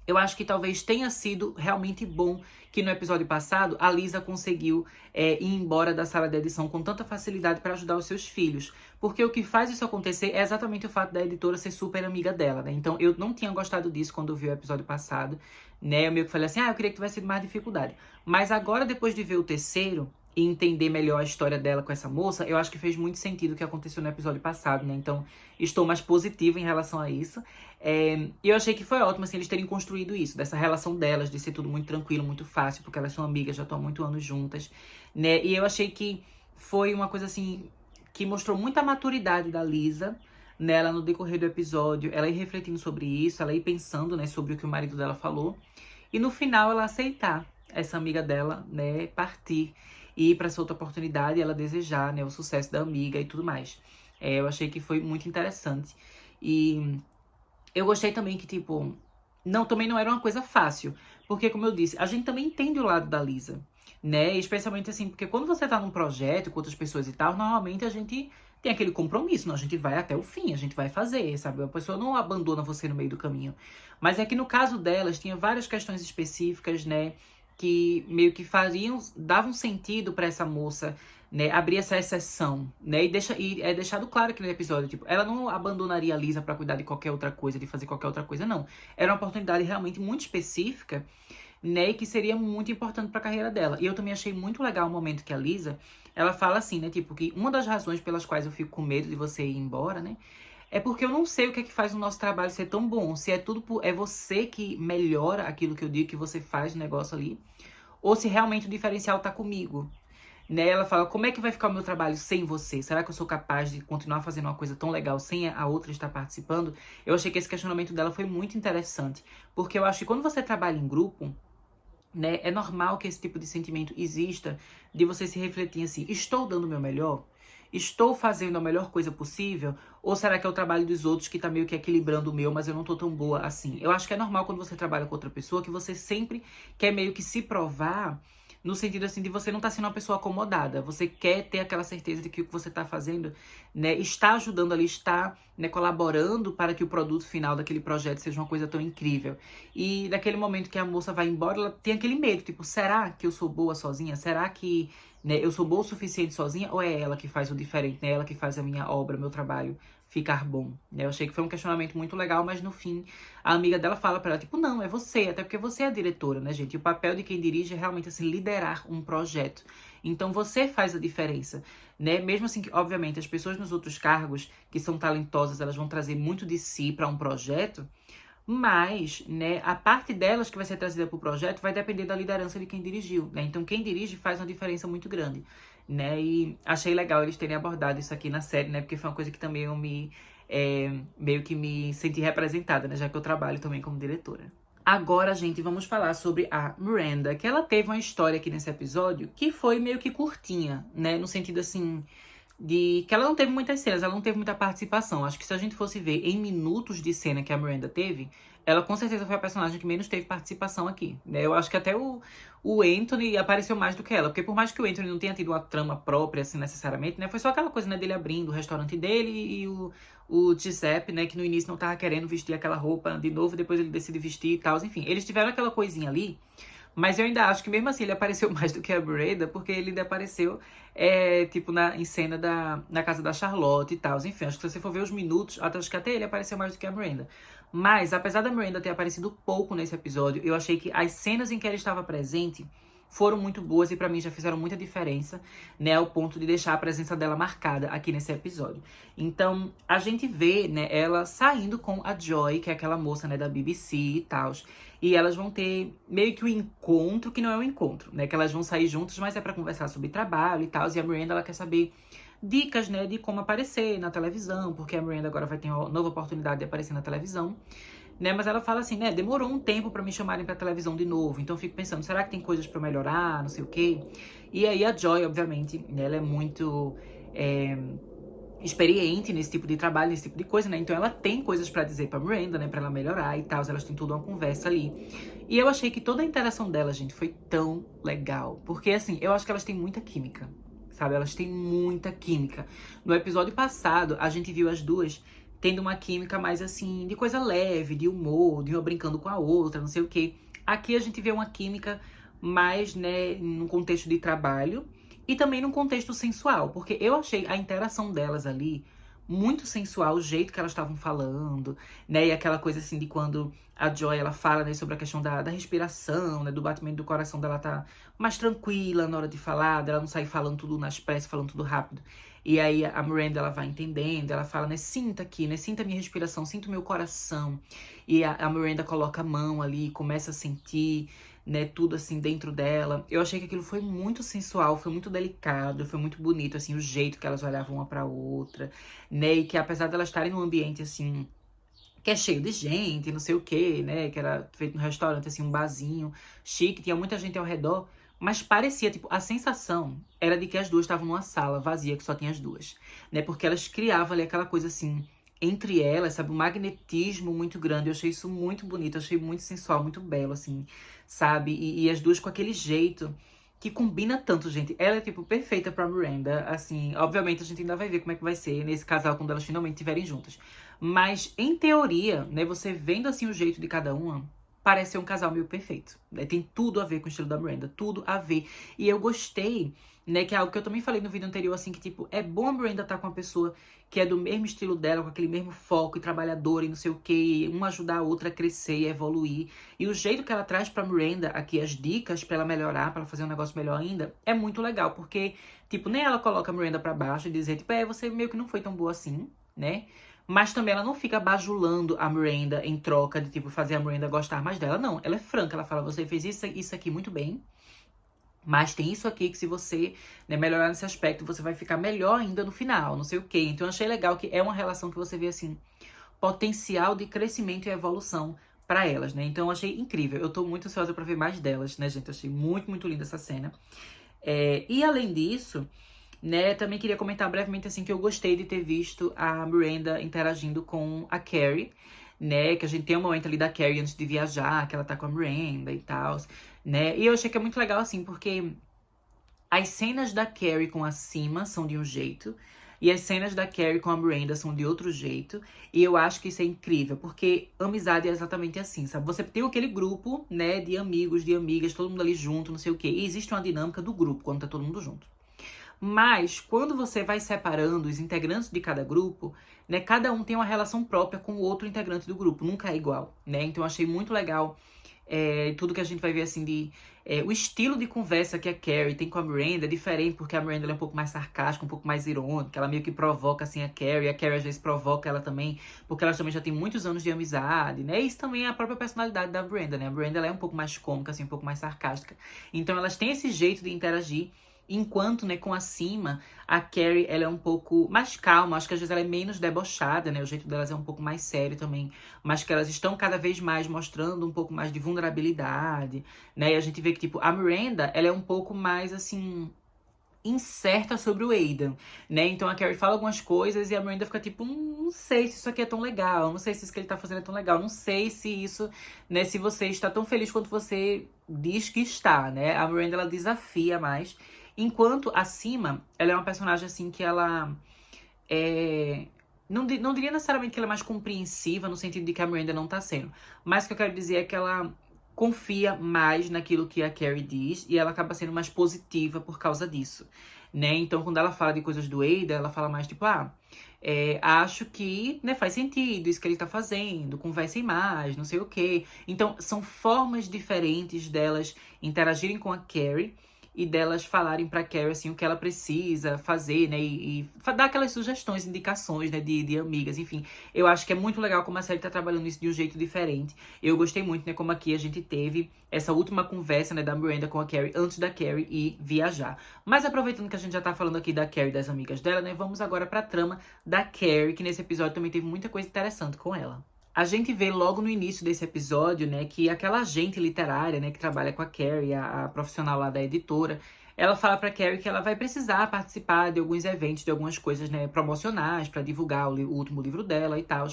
Eu acho que talvez tenha sido realmente bom que no episódio passado a Lisa conseguiu ir embora da sala de edição com tanta facilidade para ajudar os seus filhos. Porque o que faz isso acontecer é exatamente o fato da editora ser super amiga dela, né? Então eu não tinha gostado disso quando eu vi o episódio passado, né? Eu meio que falei assim, eu queria que tivesse sido mais dificuldade. Mas agora, depois de ver o terceiro e entender melhor a história dela com essa moça, eu acho que fez muito sentido o que aconteceu no episódio passado, né? Então, estou mais positiva em relação a isso. E eu achei que foi ótimo, assim, eles terem construído isso, dessa relação delas, de ser tudo muito tranquilo, muito fácil, porque elas são amigas, já estão há muitos anos juntas, né? E eu achei que foi uma coisa, assim, que mostrou muita maturidade da Lisa, nela no decorrer do episódio, ela ir refletindo sobre isso, ela ir pensando, né, sobre o que o marido dela falou, e no final ela aceitar essa amiga dela, né, partir e ir para essa outra oportunidade, ela desejar, né, o sucesso da amiga e tudo mais. Eu achei que foi muito interessante. E eu gostei também que, tipo, também não era uma coisa fácil. Porque, como eu disse, a gente também entende o lado da Lisa, né? Especialmente assim, porque quando você tá num projeto com outras pessoas e tal, normalmente a gente tem aquele compromisso, não? A gente vai até o fim, a gente vai fazer, sabe? A pessoa não abandona você no meio do caminho. Mas é que no caso delas, tinha várias questões específicas, né? Que meio que davam sentido pra essa moça, né, abrir essa exceção, né, e é deixado claro aqui no episódio, tipo, ela não abandonaria a Lisa pra cuidar de qualquer outra coisa, de fazer qualquer outra coisa, não. Era uma oportunidade realmente muito específica, né, e que seria muito importante pra carreira dela. E eu também achei muito legal o momento que a Lisa, ela fala assim, né, tipo, que uma das razões pelas quais eu fico com medo de você ir embora, né, é porque eu não sei o que é que faz o nosso trabalho ser tão bom. Se é é você que melhora aquilo que eu digo que você faz no negócio ali, ou se realmente o diferencial tá comigo. Né? Ela fala, como é que vai ficar o meu trabalho sem você? Será que eu sou capaz de continuar fazendo uma coisa tão legal sem a outra estar participando? Eu achei que esse questionamento dela foi muito interessante. Porque eu acho que quando você trabalha em grupo, né, é normal que esse tipo de sentimento exista, de você se refletir assim, estou dando o meu melhor? Estou fazendo a melhor coisa possível? Ou será que é o trabalho dos outros que tá meio que equilibrando o meu, mas eu não tô tão boa assim? Eu acho que é normal quando você trabalha com outra pessoa, que você sempre quer meio que se provar, no sentido assim de você não estar sendo uma pessoa acomodada. Você quer ter aquela certeza de que o que você está fazendo, né, está ajudando ali, está, né, colaborando para que o produto final daquele projeto seja uma coisa tão incrível. E naquele momento que a moça vai embora, ela tem aquele medo, tipo, será que eu sou boa sozinha? Será que, né, eu sou boa o suficiente sozinha? Ou é ela que faz o diferente, né? Ela que faz a minha obra, meu trabalho ficar bom, né? Eu achei que foi um questionamento muito legal, mas no fim a amiga dela fala pra ela, tipo, não, é você, até porque você é a diretora, né, gente? E o papel de quem dirige é realmente, assim, liderar um projeto. Então você faz a diferença, né? Mesmo assim que, obviamente, as pessoas nos outros cargos que são talentosas, elas vão trazer muito de si para um projeto, mas, né, a parte delas que vai ser trazida para o projeto vai depender da liderança de quem dirigiu, né? Então quem dirige faz uma diferença muito grande, né? E achei legal eles terem abordado isso aqui na série, né? Porque foi uma coisa que também meio que me senti representada, né? Já que eu trabalho também como diretora. Agora, gente, vamos falar sobre a Miranda, que ela teve uma história aqui nesse episódio que foi meio que curtinha, né? No sentido, assim, de que ela não teve muitas cenas, ela não teve muita participação. Acho que se a gente fosse ver em minutos de cena que a Miranda teve, ela com certeza foi a personagem que menos teve participação aqui, né? Eu acho que até o Anthony apareceu mais do que ela, porque por mais que o Anthony não tenha tido uma trama própria, assim, necessariamente, né? Foi só aquela coisa, né, dele abrindo o restaurante dele e o Giuseppe, né, que no início não tava querendo vestir aquela roupa de novo, depois ele decide vestir e tal. Enfim, eles tiveram aquela coisinha ali, mas eu ainda acho que mesmo assim ele apareceu mais do que a Breda, porque ele ainda apareceu, tipo, em cena na casa da Charlotte e tal. Enfim, acho que se você for ver os minutos, acho que até ele apareceu mais do que a Miranda. Mas, apesar da Miranda ter aparecido pouco nesse episódio, eu achei que as cenas em que ela estava presente foram muito boas e pra mim já fizeram muita diferença, né, ao ponto de deixar a presença dela marcada aqui nesse episódio. Então, a gente vê, né, ela saindo com a Joy, que é aquela moça, né, da BBC e tal, e elas vão ter meio que um encontro, que não é um encontro, né, que elas vão sair juntas, mas é pra conversar sobre trabalho e tal, e a Miranda, ela quer saber dicas, né, de como aparecer na televisão, porque a Miranda agora vai ter uma nova oportunidade de aparecer na televisão, né? Mas ela fala assim, né? Demorou um tempo pra me chamarem pra televisão de novo. Então eu fico pensando, será que tem coisas pra melhorar? Não sei o quê. E aí a Joy, obviamente, né, ela é muito experiente nesse tipo de trabalho, nesse tipo de coisa, né? Então ela tem coisas pra dizer pra Miranda, né? Pra ela melhorar e tal. Elas têm toda uma conversa ali. E eu achei que toda a interação delas, gente, foi tão legal. Porque, assim, eu acho que elas têm muita química. Sabe? Elas têm muita química. No episódio passado, a gente viu as duas tendo uma química mais assim, de coisa leve, de humor, de uma brincando com a outra, não sei o quê. Aqui a gente vê uma química mais, né, num contexto de trabalho e também num contexto sensual, porque eu achei a interação delas ali muito sensual, o jeito que elas estavam falando, né, e aquela coisa assim de quando a Joy, ela fala, né, sobre a questão da respiração, né, do batimento do coração dela tá mais tranquila na hora de falar, dela não sair falando tudo nas pressas, falando tudo rápido. E aí a Miranda, ela vai entendendo, ela fala, né, sinta aqui, né, sinta a minha respiração, sinta o meu coração. E a Miranda coloca a mão ali, começa a sentir, né, tudo assim dentro dela. Eu achei que aquilo foi muito sensual, foi muito delicado, foi muito bonito, assim, o jeito que elas olhavam uma pra outra, né, e que apesar de elas estarem num ambiente, assim, que é cheio de gente, não sei o quê, né? Que era feito num restaurante, assim, um barzinho chique, tinha muita gente ao redor, mas parecia, tipo, a sensação era de que as duas estavam numa sala vazia, que só tinha as duas, né? Porque elas criavam ali aquela coisa, assim, entre elas, sabe? Um magnetismo muito grande. Eu achei isso muito bonito, eu achei muito sensual, muito belo, assim, sabe? E as duas com aquele jeito que combina tanto, gente. Ela é, tipo, perfeita pra Miranda, assim. Obviamente, a gente ainda vai ver como é que vai ser nesse casal quando elas finalmente estiverem juntas. Mas, em teoria, né, você vendo, assim, o jeito de cada uma, parece ser um casal meio perfeito, né? Tem tudo a ver com o estilo da Miranda, tudo a ver. E eu gostei, né, que é algo que eu também falei no vídeo anterior, assim, que, tipo, é bom a Miranda estar com uma pessoa que é do mesmo estilo dela, com aquele mesmo foco e trabalhadora e não sei o quê, uma ajudar a outra a crescer e a evoluir. E o jeito que ela traz pra Miranda aqui as dicas pra ela melhorar, pra ela fazer um negócio melhor ainda, é muito legal, porque, tipo, nem ela coloca a Miranda pra baixo e dizer, tipo, você meio que não foi tão boa assim, né? Mas também ela não fica bajulando a Miranda em troca de, tipo, fazer a Miranda gostar mais dela. Não, ela é franca, ela fala, você fez isso aqui muito bem, mas tem isso aqui que se você, né, melhorar nesse aspecto, você vai ficar melhor ainda no final, não sei o quê. Então eu achei legal que é uma relação que você vê, assim, potencial de crescimento e evolução pra elas, né? Então eu achei incrível. Eu tô muito ansiosa pra ver mais delas, né, gente? Eu achei muito, muito linda essa cena. E além disso, né, também queria comentar brevemente, assim, que eu gostei de ter visto a Miranda interagindo com a Carrie, né, que a gente tem um momento ali da Carrie antes de viajar, que ela tá com a Miranda e tal, né, e eu achei que é muito legal, assim, porque as cenas da Carrie com a Sima são de um jeito, e as cenas da Carrie com a Miranda são de outro jeito, e eu acho que isso é incrível, porque amizade é exatamente assim, sabe? Você tem aquele grupo, né, de amigos, de amigas, todo mundo ali junto, não sei o quê, e existe uma dinâmica do grupo quando tá todo mundo junto. Mas, quando você vai separando os integrantes de cada grupo, né, cada um tem uma relação própria com o outro integrante do grupo, nunca é igual, né? Então, eu achei muito legal tudo que a gente vai ver, assim, o estilo de conversa que a Carrie tem com a Miranda é diferente, porque a Miranda ela é um pouco mais sarcástica, um pouco mais irônica, ela meio que provoca, assim, a Carrie às vezes provoca ela também, porque elas também já têm muitos anos de amizade, né? Isso também é a própria personalidade da Miranda, né? A Miranda ela é um pouco mais cômica, assim, um pouco mais sarcástica. Então, elas têm esse jeito de interagir. Enquanto, né, com a Sima, a Carrie, ela é um pouco mais calma. Acho que às vezes ela é menos debochada, né? O jeito delas é um pouco mais sério também. Mas que elas estão cada vez mais mostrando um pouco mais de vulnerabilidade, né? E a gente vê que, tipo, a Miranda, ela é um pouco mais, assim, incerta sobre o Aidan, né? Então a Carrie fala algumas coisas e a Miranda fica tipo, não sei se isso aqui é tão legal, não sei se isso que ele tá fazendo é tão legal, não sei se isso, né, se você está tão feliz quanto você diz que está, né? A Miranda, ela desafia mais, enquanto a Sima, ela é uma personagem assim que ela não diria necessariamente que ela é mais compreensiva, no sentido de que a Miranda não tá sendo. Mas o que eu quero dizer é que ela confia mais naquilo que a Carrie diz e ela acaba sendo mais positiva por causa disso, né? Então, quando ela fala de coisas do Ada, ela fala mais tipo, acho que, né, faz sentido isso que ele tá fazendo, conversem mais, não sei o quê. Então, são formas diferentes delas interagirem com a Carrie e delas falarem pra Carrie, assim, o que ela precisa fazer, né, e dar aquelas sugestões, indicações, né, de amigas, enfim. Eu acho que é muito legal como a série tá trabalhando isso de um jeito diferente. Eu gostei muito, né, como aqui a gente teve essa última conversa, né, da Miranda com a Carrie, antes da Carrie ir viajar. Mas aproveitando que a gente já tá falando aqui da Carrie e das amigas dela, né, vamos agora pra trama da Carrie, que nesse episódio também teve muita coisa interessante com ela. A gente vê logo no início desse episódio, né, que aquela agente literária, né, que trabalha com a Carrie, a profissional lá da editora, ela fala pra Carrie que ela vai precisar participar de alguns eventos, de algumas coisas, né, promocionais pra divulgar o último livro dela e tal.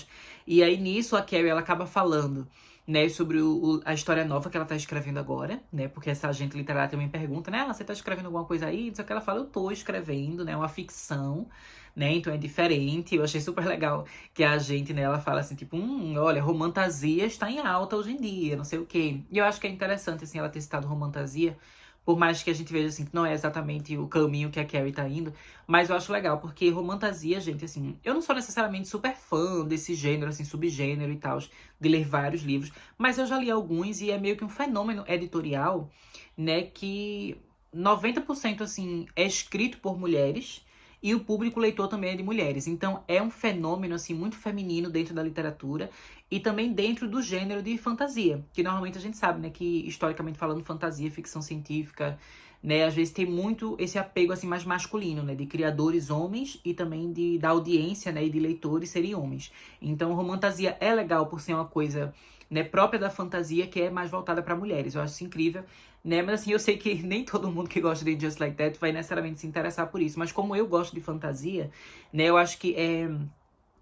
E aí nisso a Carrie, ela acaba falando, né, sobre a história nova que ela tá escrevendo agora, né, porque essa agente literária também pergunta, né, você tá escrevendo alguma coisa aí? Só que ela fala, eu tô escrevendo, né, uma ficção, né? Então é diferente. Eu achei super legal que a gente, né, ela fala assim, tipo, olha, romantasia está em alta hoje em dia, não sei o quê. E eu acho que é interessante, assim, ela ter citado romantasia, por mais que a gente veja, assim, que não é exatamente o caminho que a Carrie tá indo, mas eu acho legal, porque romantasia, gente, assim, eu não sou necessariamente super fã desse gênero, assim, subgênero e tal, de ler vários livros, mas eu já li alguns e é meio que um fenômeno editorial, né, que 90% assim é escrito por mulheres e o público leitor também é de mulheres. Então é um fenômeno assim muito feminino dentro da literatura e também dentro do gênero de fantasia, que normalmente a gente sabe, né, que historicamente falando fantasia, ficção científica, né, às vezes tem muito esse apego assim mais masculino, né, de criadores homens e também da audiência, né, e de leitores serem homens. Então romantasia é legal por ser uma coisa, né, própria da fantasia que é mais voltada para mulheres. Eu acho isso incrível, né? Mas assim, eu sei que nem todo mundo que gosta de Just Like That vai necessariamente se interessar por isso. Mas como eu gosto de fantasia, né? Eu acho que é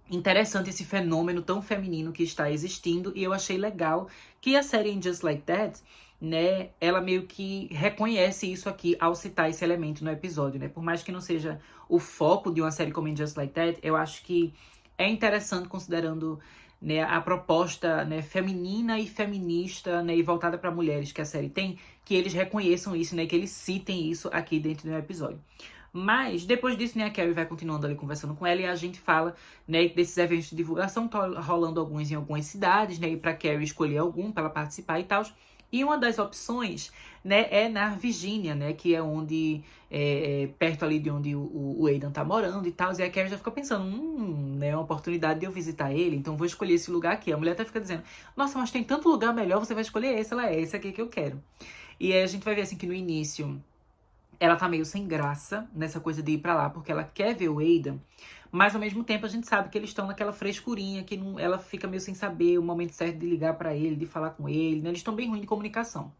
interessante esse fenômeno tão feminino que está existindo. E eu achei legal que a série em Just Like That, né? Ela meio que reconhece isso aqui ao citar esse elemento no episódio, né? Por mais que não seja o foco de uma série como em Just Like That, eu acho que é interessante considerando, né, a proposta, né, feminina e feminista, né, e voltada para mulheres que a série tem, que eles reconheçam isso, né, que eles citem isso aqui dentro do episódio. Mas, depois disso, né, a Carrie vai continuando ali conversando com ela e a gente fala, né, desses eventos de divulgação, tá rolando alguns em algumas cidades, né, e pra Carrie escolher algum para ela participar e tal. E uma das opções, né, é na Virgínia, né, que é onde, perto ali de onde o Aidan tá morando e tal. E a Carrie já fica pensando, né, é uma oportunidade de eu visitar ele, então vou escolher esse lugar aqui. A mulher até fica dizendo, nossa, mas tem tanto lugar melhor, você vai escolher esse. Ela esse aqui que eu quero. E aí a gente vai ver assim que no início ela tá meio sem graça nessa coisa de ir pra lá, porque ela quer ver o Aidan, mas ao mesmo tempo a gente sabe que eles estão naquela frescurinha, que não, ela fica meio sem saber o momento certo de ligar pra ele, de falar com ele, né? Eles estão bem ruins de comunicação.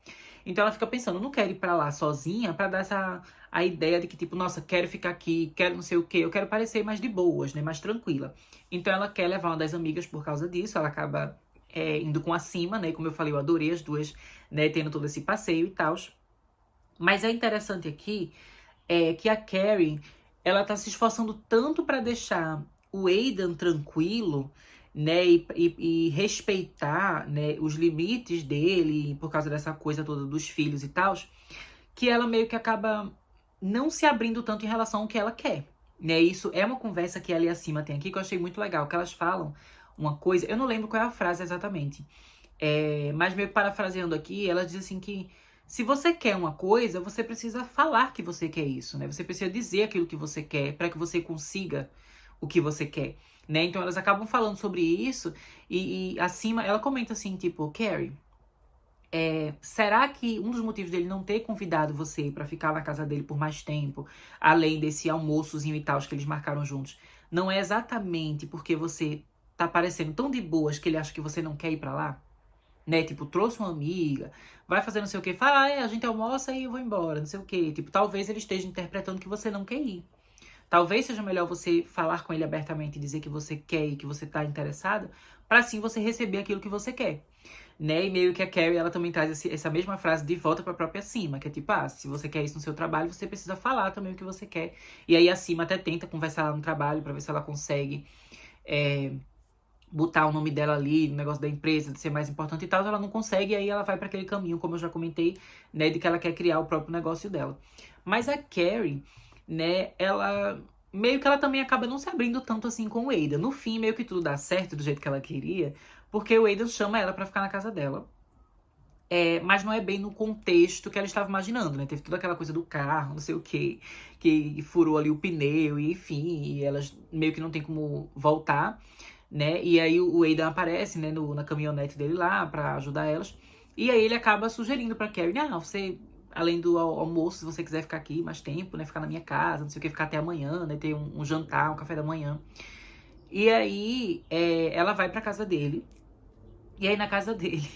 Então ela fica pensando, não quero ir pra lá sozinha pra dar a ideia de que, tipo, nossa, quero ficar aqui, quero não sei o quê, eu quero parecer mais de boas, né? Mais tranquila. Então ela quer levar uma das amigas por causa disso, ela acaba indo com a Cima, né? Como eu falei, eu adorei as duas, né? Tendo todo esse passeio e tal. Mas é interessante aqui que a Carrie, ela tá se esforçando tanto para deixar o Aidan tranquilo, né, e respeitar, né, os limites dele, por causa dessa coisa toda dos filhos e tal, que ela meio que acaba não se abrindo tanto em relação ao que ela quer, né? Isso é uma conversa que ela e a Cima tem aqui, que eu achei muito legal, que elas falam uma coisa, eu não lembro qual é a frase exatamente, mas meio que parafraseando aqui, ela diz assim que se você quer uma coisa, você precisa falar que você quer isso, né? Você precisa dizer aquilo que você quer para que você consiga o que você quer, né? Então elas acabam falando sobre isso e acima ela comenta assim, tipo, Carrie, será que um dos motivos dele não ter convidado você para ficar na casa dele por mais tempo, além desse almoçozinho e tal que eles marcaram juntos, não é exatamente porque você tá parecendo tão de boas que ele acha que você não quer ir para lá? Né, tipo, trouxe uma amiga, vai fazer não sei o que, fala, a gente almoça e eu vou embora, não sei o que. Tipo, talvez ele esteja interpretando que você não quer ir. Talvez seja melhor você falar com ele abertamente e dizer que você quer e que você tá interessada, para assim você receber aquilo que você quer. Né? E meio que a Carrie, ela também traz essa mesma frase de volta pra própria Cima, que é tipo, se você quer isso no seu trabalho, você precisa falar também o que você quer. E aí a Cima até tenta conversar lá no trabalho pra ver se ela consegue botar o nome dela ali no negócio da empresa, de ser mais importante e tal, ela não consegue, e aí ela vai para aquele caminho, como eu já comentei, né, de que ela quer criar o próprio negócio dela. Mas a Carrie, né, ela meio que ela também acaba não se abrindo tanto assim com o Aidan. No fim, meio que tudo dá certo do jeito que ela queria, porque o Aidan chama ela para ficar na casa dela. Mas não é bem no contexto que ela estava imaginando, né? Teve toda aquela coisa do carro, não sei o quê, que furou ali o pneu, e enfim, e elas meio que não tem como voltar, né? E aí o Aidan aparece, né, na caminhonete dele lá pra ajudar elas. E aí ele acaba sugerindo pra Carrie, você, além do almoço, se você quiser ficar aqui mais tempo, né, ficar na minha casa, não sei o que, ficar até amanhã, né, ter um jantar, um café da manhã. E aí ela vai pra casa dele. E aí na casa dele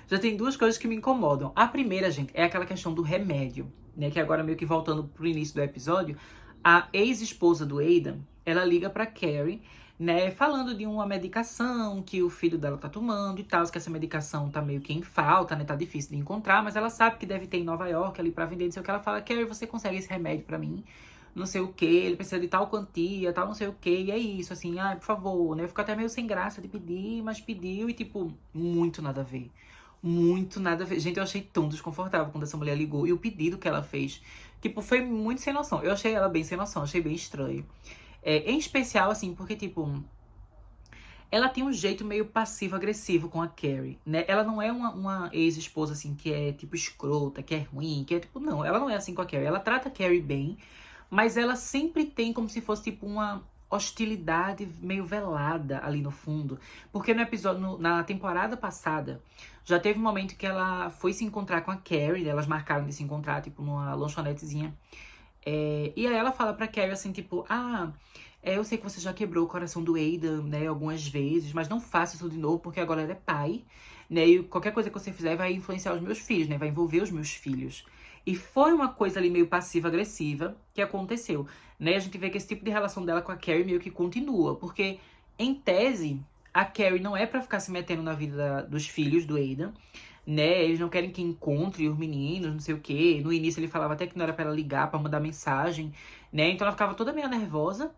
já tem duas coisas que me incomodam. A primeira, gente, é aquela questão do remédio, né? Que agora, meio que voltando pro início do episódio, a ex-esposa do Aidan, ela liga pra Carrie, né? Falando de uma medicação que o filho dela tá tomando e tal, que essa medicação tá meio que em falta, né? Tá difícil de encontrar, mas ela sabe que deve ter em Nova York ali pra vender, não sei o que. Ela fala, Carrie, você consegue esse remédio pra mim? não sei o que, ele precisa de tal quantia, tal não sei o que, e é isso, assim, ai, por favor, né? Eu fico até meio sem graça de pedir, mas pediu e, tipo, muito nada a ver. Muito nada a ver. Gente, eu achei tão desconfortável quando essa mulher ligou. E o pedido que ela fez, tipo, foi muito sem noção. Eu achei ela bem sem noção, achei bem estranho. Em especial, assim, porque, tipo, ela tem um jeito meio passivo-agressivo com a Carrie, né? Ela não é uma ex-esposa, assim, que é, tipo, escrota, que é ruim, que é, tipo, não. Ela não é assim com a Carrie. Ela trata a Carrie bem, mas ela sempre tem como se fosse, tipo, uma hostilidade meio velada ali no fundo. Porque no episódio, na temporada passada, já teve um momento que ela foi se encontrar com a Carrie, né? Elas marcaram de se encontrar, tipo, numa lanchonetezinha. E aí ela fala pra Carrie assim, tipo, eu sei que você já quebrou o coração do Aidan, né, algumas vezes, mas não faça isso de novo, porque agora ele é pai, né, e qualquer coisa que você fizer vai influenciar os meus filhos, né, vai envolver os meus filhos. E foi uma coisa ali meio passiva-agressiva que aconteceu, né, a gente vê que esse tipo de relação dela com a Carrie meio que continua, porque, em tese, a Carrie não é pra ficar se metendo na vida dos filhos do Aidan, né? Eles não querem que encontre os meninos, não sei o quê. No início ele falava até que não era pra ela ligar, pra mandar mensagem, né? Então ela ficava toda meio nervosa.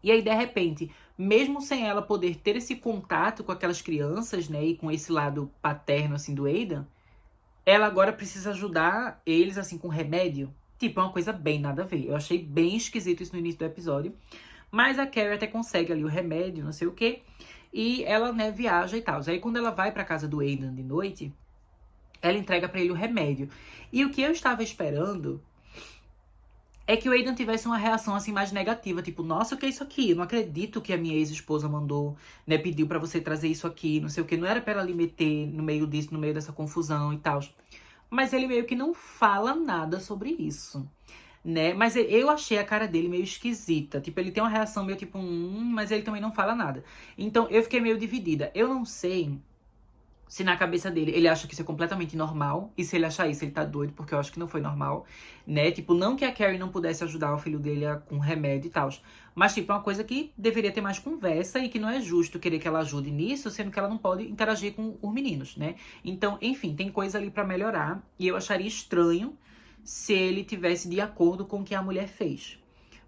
E aí, de repente, mesmo sem ela poder ter esse contato com aquelas crianças, né? E com esse lado paterno, assim, do Aidan, ela agora precisa ajudar eles, assim, com remédio. Tipo, é uma coisa bem nada a ver. Eu achei bem esquisito isso no início do episódio. Mas a Carrie até consegue ali o remédio, não sei o quê. E ela, né, viaja e tal. Aí quando ela vai pra casa do Aidan de noite, ela entrega pra ele o remédio. E o que eu estava esperando é que o Aidan tivesse uma reação assim mais negativa, tipo, nossa, o que é isso aqui? Eu não acredito que a minha ex-esposa mandou, né, pediu pra você trazer isso aqui, não sei o que, não era pra ela lhe meter no meio disso, no meio dessa confusão e tal. Mas ele meio que não fala nada sobre isso, né? Mas eu achei a cara dele meio esquisita, tipo, ele tem uma reação meio tipo, mas ele também não fala nada. Então eu fiquei meio dividida. Eu não sei se na cabeça dele ele acha que isso é completamente normal, e se ele achar isso, ele tá doido, porque eu acho que não foi normal, né? Tipo, não que a Carrie não pudesse ajudar o filho dele com remédio e tal, mas, tipo, é uma coisa que deveria ter mais conversa e que não é justo querer que ela ajude nisso, sendo que ela não pode interagir com os meninos, né? Então, enfim, tem coisa ali pra melhorar, e eu acharia estranho se ele tivesse de acordo com o que a mulher fez.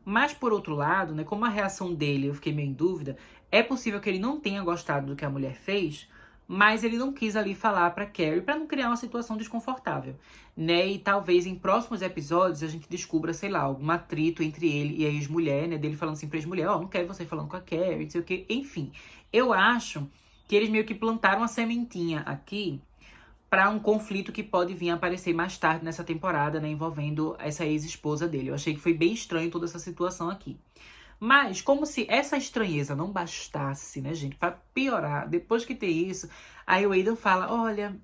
Mas, por outro lado, né, como a reação dele eu fiquei meio em dúvida, é possível que ele não tenha gostado do que a mulher fez, mas ele não quis ali falar pra Carrie pra não criar uma situação desconfortável, né? E talvez em próximos episódios a gente descubra, sei lá, algum atrito entre ele e a ex-mulher, né? Dele falando assim pra ex-mulher, não quero você falando com a Carrie, não sei o quê. Enfim, eu acho que eles meio que plantaram uma sementinha aqui pra um conflito que pode vir a aparecer mais tarde nessa temporada, né? Envolvendo essa ex-esposa dele. Eu achei que foi bem estranho toda essa situação aqui. Mas, como se essa estranheza não bastasse, né, gente, pra piorar, depois que tem isso, aí o Aidan fala, olha,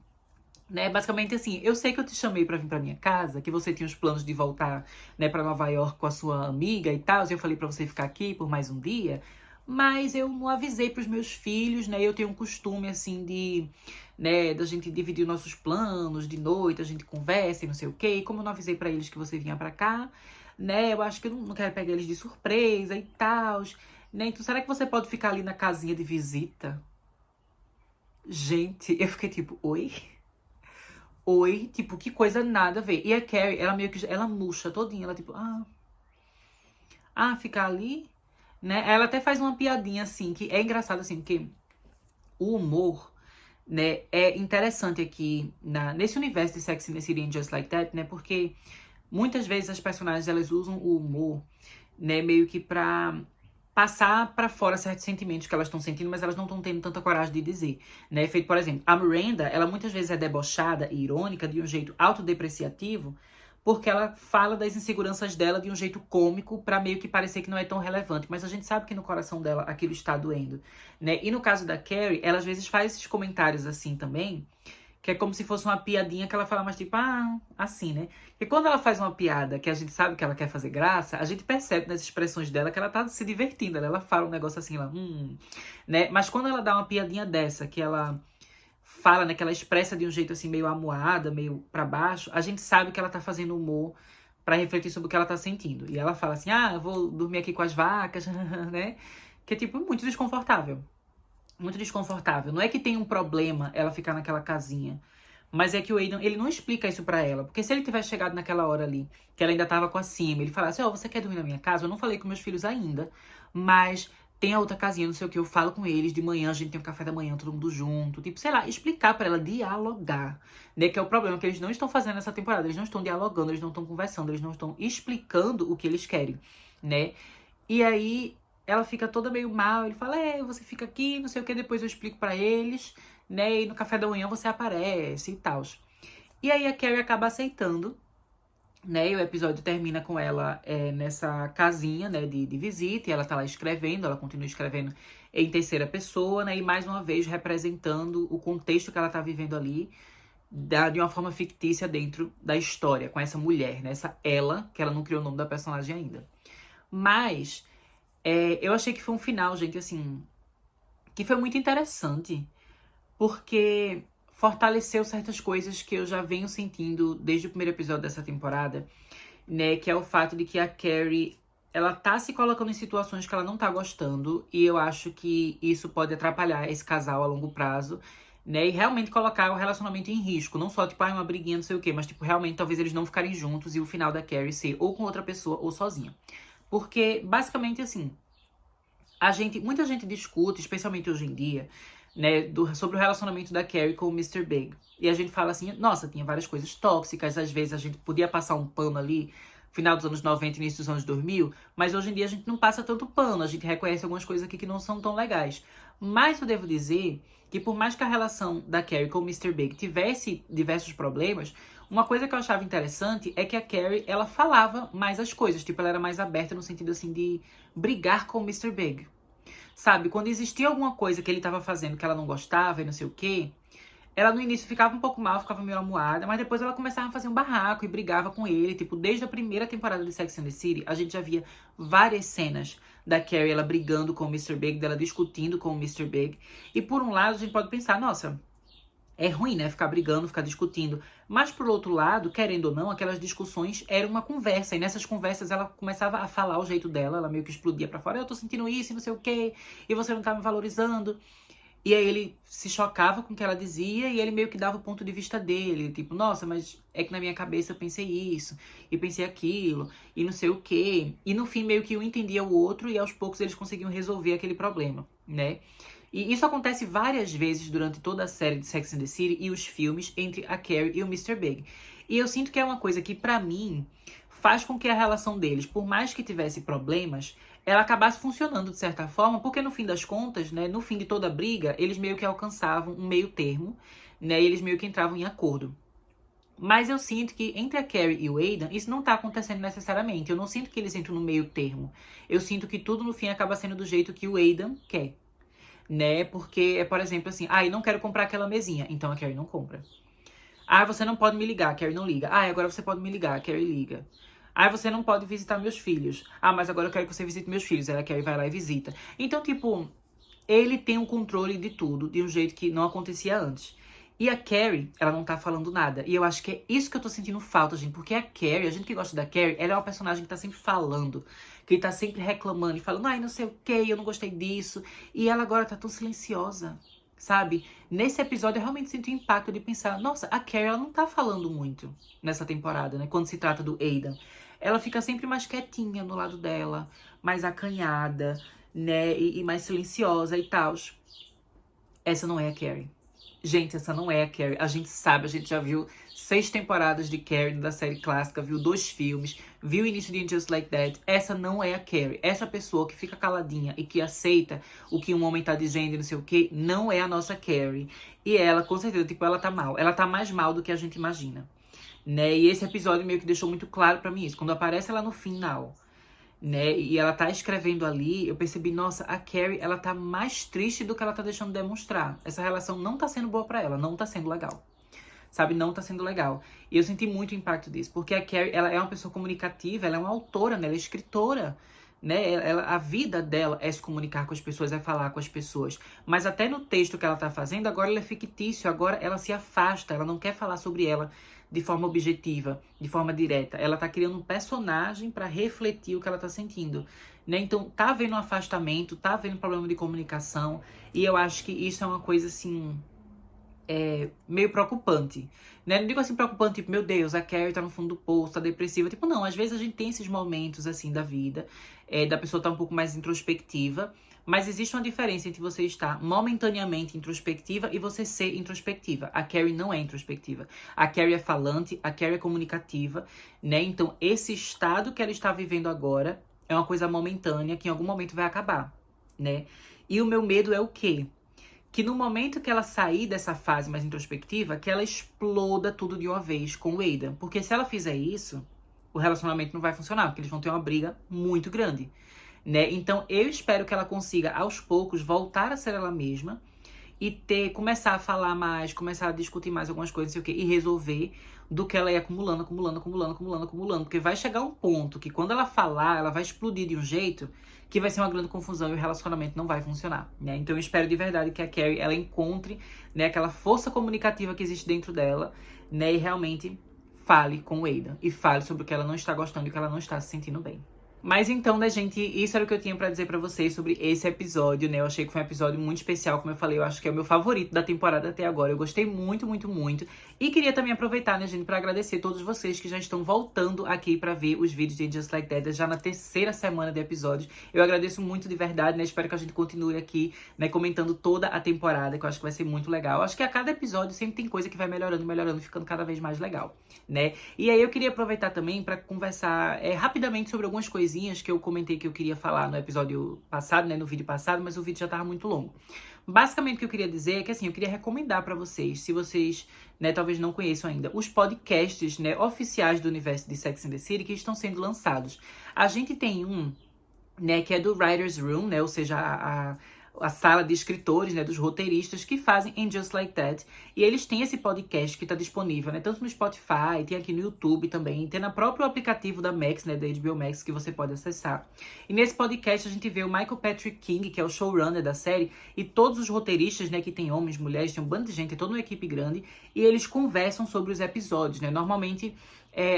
né, basicamente assim, eu sei que eu te chamei pra vir pra minha casa, que você tinha os planos de voltar, né, pra Nova York com a sua amiga e tal, e eu falei pra você ficar aqui por mais um dia, mas eu não avisei pros meus filhos, né, eu tenho um costume, assim, né, da gente dividir nossos planos, de noite a gente conversa e não sei o quê, e como eu não avisei pra eles que você vinha pra cá, né, eu acho que eu não quero pegar eles de surpresa e tal, né, então será que você pode ficar ali na casinha de visita? Gente, eu fiquei tipo, oi? Oi? Tipo, que coisa nada a ver. E a Carrie, ela meio que, ela murcha todinha, ela tipo, ficar ali, né? Ela até faz uma piadinha assim, que é engraçado assim, porque o humor, né, é interessante aqui nesse universo de Sex and the City and Just Like That, né, porque muitas vezes as personagens, elas usam o humor, né, meio que pra passar pra fora certos sentimentos que elas estão sentindo, mas elas não estão tendo tanta coragem de dizer, né? Feito, por exemplo, a Miranda, ela muitas vezes é debochada e irônica de um jeito autodepreciativo, porque ela fala das inseguranças dela de um jeito cômico pra meio que parecer que não é tão relevante, mas a gente sabe que no coração dela aquilo está doendo, né? E no caso da Carrie, ela às vezes faz esses comentários assim também, que é como se fosse uma piadinha que ela fala mais tipo, assim, né? E quando ela faz uma piada que a gente sabe que ela quer fazer graça, a gente percebe nas expressões dela que ela tá se divertindo, né? Ela fala um negócio assim lá, né? Mas quando ela dá uma piadinha dessa, que ela fala, né? Que ela expressa de um jeito assim, meio amuada, meio pra baixo, a gente sabe que ela tá fazendo humor pra refletir sobre o que ela tá sentindo. E ela fala assim, eu vou dormir aqui com as vacas, né? Que é tipo muito desconfortável. Muito desconfortável. Não é que tem um problema ela ficar naquela casinha, Mas é que o Aidan, ele não explica isso pra ela. Porque se ele tivesse chegado naquela hora ali, que ela ainda tava com a Sima, ele falasse, você quer dormir na minha casa? Eu não falei com meus filhos ainda, mas tem a outra casinha, não sei o que, eu falo com eles, de manhã a gente tem um café da manhã, todo mundo junto. Tipo, sei lá, explicar pra ela, dialogar. Né? Que é o problema que eles não estão fazendo nessa temporada. Eles não estão dialogando, eles não estão conversando, eles não estão explicando o que eles querem, né? E aí ela fica toda meio mal, ele fala, você fica aqui, não sei o que, depois eu explico pra eles, né? E no café da manhã você aparece e tal. E aí a Carrie acaba aceitando, né? E o episódio termina com ela nessa casinha, né, de visita, e ela tá lá escrevendo, ela continua escrevendo em terceira pessoa, né? E mais uma vez representando o contexto que ela tá vivendo ali, de uma forma fictícia dentro da história, com essa mulher, né? Essa ela, que ela não criou o nome da personagem ainda. Mas eu achei que foi um final, gente, assim, que foi muito interessante, porque fortaleceu certas coisas que eu já venho sentindo desde o primeiro episódio dessa temporada, né? Que é o fato de que a Carrie, ela tá se colocando em situações que ela não tá gostando, e eu acho que isso pode atrapalhar esse casal a longo prazo, né? E realmente colocar o relacionamento em risco. Não só, tipo, uma briguinha, não sei o quê, mas, tipo, realmente talvez eles não ficarem juntos e o final da Carrie ser ou com outra pessoa ou sozinha. Porque, basicamente, assim, muita gente discute, especialmente hoje em dia, né, sobre o relacionamento da Carrie com o Mr. Big. E a gente fala assim, nossa, tinha várias coisas tóxicas, às vezes a gente podia passar um pano ali, final dos anos 90, início dos anos 2000, mas hoje em dia a gente não passa tanto pano, a gente reconhece algumas coisas aqui que não são tão legais. Mas eu devo dizer que por mais que a relação da Carrie com o Mr. Big tivesse diversos problemas, uma coisa que eu achava interessante é que a Carrie, ela falava mais as coisas, tipo, ela era mais aberta no sentido, assim, de brigar com o Mr. Big. Sabe, quando existia alguma coisa que ele tava fazendo que ela não gostava e não sei o quê, ela no início ficava um pouco mal, ficava meio amuada, mas depois ela começava a fazer um barraco e brigava com ele. Tipo, desde a primeira temporada de Sex and the City, a gente já via várias cenas da Carrie, ela brigando com o Mr. Big, dela discutindo com o Mr. Big. E por um lado, a gente pode pensar, nossa, é ruim, né? Ficar brigando, ficar discutindo. Mas, por outro lado, querendo ou não, aquelas discussões eram uma conversa. E nessas conversas ela começava a falar o jeito dela. Ela meio que explodia pra fora. Eu tô sentindo isso e não sei o quê. E você não tá me valorizando. E aí ele se chocava com o que ela dizia. E ele meio que dava o ponto de vista dele. Tipo, nossa, mas é que na minha cabeça eu pensei isso. E pensei aquilo. E não sei o quê. E no fim meio que um entendia o outro. E aos poucos eles conseguiam resolver aquele problema, né? E isso acontece várias vezes durante toda a série de Sex and the City e os filmes entre a Carrie e o Mr. Big. E eu sinto que é uma coisa que, pra mim, faz com que a relação deles, por mais que tivesse problemas, ela acabasse funcionando de certa forma, porque no fim das contas, né, no fim de toda a briga, eles meio que alcançavam um meio termo, né, e eles meio que entravam em acordo. Mas eu sinto que entre a Carrie e o Aidan, isso não tá acontecendo necessariamente. Eu não sinto que eles entram no meio termo. Eu sinto que tudo no fim acaba sendo do jeito que o Aidan quer, né? Porque é, por exemplo, assim, eu não quero comprar aquela mesinha, então a Carrie não compra. Você não pode me ligar, a Carrie não liga. Agora você pode me ligar, a Carrie liga. Você não pode visitar meus filhos. Mas agora eu quero que você visite meus filhos. Aí a Carrie vai lá e visita. Então, tipo, ele tem o controle de tudo, de um jeito que não acontecia antes. E a Carrie, ela não tá falando nada. E eu acho que é isso que eu tô sentindo falta, gente. Porque a Carrie, a gente que gosta da Carrie, ela é uma personagem que tá sempre falando. Que tá sempre reclamando e falando, não sei o que, eu não gostei disso. E ela agora tá tão silenciosa, sabe? Nesse episódio eu realmente sinto o impacto de pensar, nossa, a Carrie, ela não tá falando muito nessa temporada, né? Quando se trata do Aidan. Ela fica sempre mais quietinha no lado dela, mais acanhada, né? E mais silenciosa e tal. Essa não é a Carrie. Gente, essa não é a Carrie. A gente sabe, a gente já viu 6 temporadas de Carrie da série clássica, viu 2 filmes, viu o início de Just Like That. Essa não é a Carrie. Essa pessoa que fica caladinha e que aceita o que um homem tá dizendo e não sei o que, não é a nossa Carrie. E ela, com certeza, tipo, ela tá mal. Ela tá mais mal do que a gente imagina, né? E esse episódio meio que deixou muito claro pra mim isso. Quando aparece ela no final, né, e ela tá escrevendo ali, eu percebi, nossa, a Carrie, ela tá mais triste do que ela tá deixando demonstrar. Essa relação não tá sendo boa pra ela, não tá sendo legal. Sabe, não tá sendo legal. E eu senti muito o impacto disso, porque a Carrie, ela é uma pessoa comunicativa, ela é uma autora, né, ela é escritora, né, a vida dela é se comunicar com as pessoas, é falar com as pessoas. Mas até no texto que ela tá fazendo, agora ela é fictício, agora ela se afasta, ela não quer falar sobre ela de forma objetiva, de forma direta. Ela tá criando um personagem para refletir o que ela tá sentindo, né? Então, tá havendo um afastamento, tá havendo problema de comunicação, e eu acho que isso é uma coisa, assim, meio preocupante, né? Não digo assim preocupante, tipo, meu Deus, a Carrie tá no fundo do poço, tá depressiva. Tipo, não, às vezes a gente tem esses momentos, assim, da vida, da pessoa tá um pouco mais introspectiva, mas existe uma diferença entre você estar momentaneamente introspectiva e você ser introspectiva. A Carrie não é introspectiva. A Carrie é falante, a Carrie é comunicativa, né? Então, esse estado que ela está vivendo agora é uma coisa momentânea que em algum momento vai acabar, né? E o meu medo é o quê? Que no momento que ela sair dessa fase mais introspectiva, que ela exploda tudo de uma vez com o Aidan. Porque se ela fizer isso, o relacionamento não vai funcionar, porque eles vão ter uma briga muito grande, né? Então eu espero que ela consiga, aos poucos, voltar a ser ela mesma e começar a falar mais, começar a discutir mais algumas coisas, não sei o quê, e resolver do que ela ir acumulando. Porque vai chegar um ponto que quando ela falar, ela vai explodir de um jeito que vai ser uma grande confusão e o relacionamento não vai funcionar, né? Então eu espero de verdade que a Carrie, ela encontre, né, aquela força comunicativa que existe dentro dela, né, e realmente fale com o Aidan. E fale sobre o que ela não está gostando e o que ela não está se sentindo bem. Mas então, né, gente, isso era o que eu tinha pra dizer pra vocês sobre esse episódio, né? Eu achei que foi um episódio muito especial, como eu falei, eu acho que é o meu favorito da temporada até agora. Eu gostei muito, muito, muito. E queria também aproveitar, né, gente, pra agradecer a todos vocês que já estão voltando aqui pra ver os vídeos de Just Like That, já na terceira semana de episódios. Eu agradeço muito de verdade, né? Espero que a gente continue aqui, né, comentando toda a temporada, que eu acho que vai ser muito legal. Eu acho que a cada episódio sempre tem coisa que vai melhorando, ficando cada vez mais legal, né? E aí eu queria aproveitar também pra conversar rapidamente sobre algumas coisinhas que eu comentei que eu queria falar no episódio passado, né, no vídeo passado, mas o vídeo já tava muito longo. Basicamente o que eu queria dizer é que, assim, eu queria recomendar pra vocês, se vocês, né, talvez não conheçam ainda, os podcasts, né, oficiais do universo de Sex and the City que estão sendo lançados. A gente tem um, né, que é do Writer's Room, né, ou seja, a sala de escritores, né, dos roteiristas que fazem em Just Like That. E eles têm esse podcast que tá disponível, né, tanto no Spotify, tem aqui no YouTube também, tem no próprio aplicativo da Max, né, da HBO Max, que você pode acessar. E nesse podcast a gente vê o Michael Patrick King, que é o showrunner da série, e todos os roteiristas, né, que tem homens, mulheres, tem um bando de gente, tem toda uma equipe grande, e eles conversam sobre os episódios, né, normalmente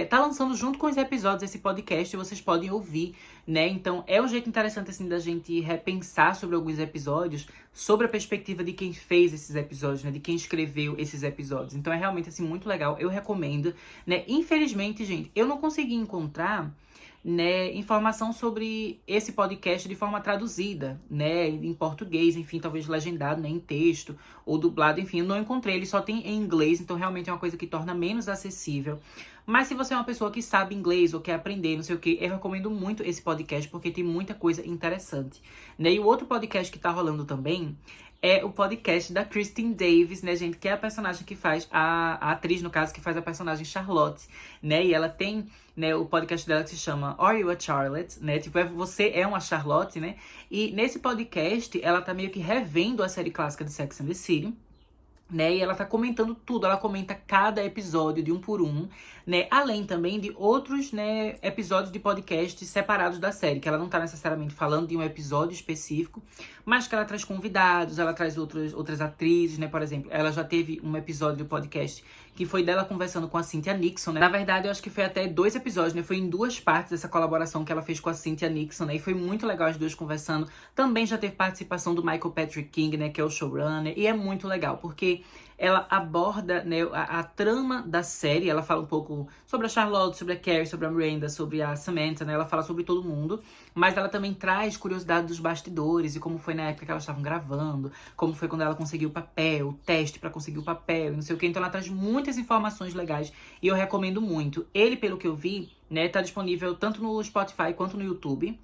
tá lançando junto com os episódios esse podcast, vocês podem ouvir, né? Então é um jeito interessante, assim, da gente repensar sobre alguns episódios, sobre a perspectiva de quem fez esses episódios, né? De quem escreveu esses episódios. Então é realmente, assim, muito legal, eu recomendo, né? Infelizmente, gente, eu não consegui encontrar, né, informação sobre esse podcast de forma traduzida, né, em português, enfim, talvez legendado, né, em texto ou dublado, enfim, eu não encontrei, ele só tem em inglês, então realmente é uma coisa que torna menos acessível. Mas se você é uma pessoa que sabe inglês ou quer aprender, não sei o que, eu recomendo muito esse podcast porque tem muita coisa interessante, né? E o outro podcast que tá rolando também é o podcast da Kristen Davis, né, gente? Que é a personagem que faz, a atriz, no caso, que faz a personagem Charlotte, né? E ela tem, né, o podcast dela que se chama Are You a Charlotte, né? Tipo, você é uma Charlotte, né? E nesse podcast, ela tá meio que revendo a série clássica de Sex and the City, né, e ela tá comentando tudo, ela comenta cada episódio de um por um, né, além também de outros, né, episódios de podcast separados da série, que ela não tá necessariamente falando de um episódio específico, mas que ela traz convidados, ela traz outras atrizes, né, por exemplo, ela já teve um episódio do podcast que foi dela conversando com a Cynthia Nixon, né, na verdade eu acho que foi até 2 episódios, né, foi em 2 partes essa colaboração que ela fez com a Cynthia Nixon, né, e foi muito legal as duas conversando, também já teve participação do Michael Patrick King, né, que é o showrunner, e é muito legal, porque ela aborda, né, a trama da série, ela fala um pouco sobre a Charlotte, sobre a Carrie, sobre a Miranda, sobre a Samantha, né, ela fala sobre todo mundo, mas ela também traz curiosidade dos bastidores e como foi na época que elas estavam gravando, como foi quando ela conseguiu o papel, o teste pra conseguir o papel, e não sei o que, então ela traz muitas informações legais e eu recomendo muito. Ele, pelo que eu vi, né, tá disponível tanto no Spotify quanto no YouTube.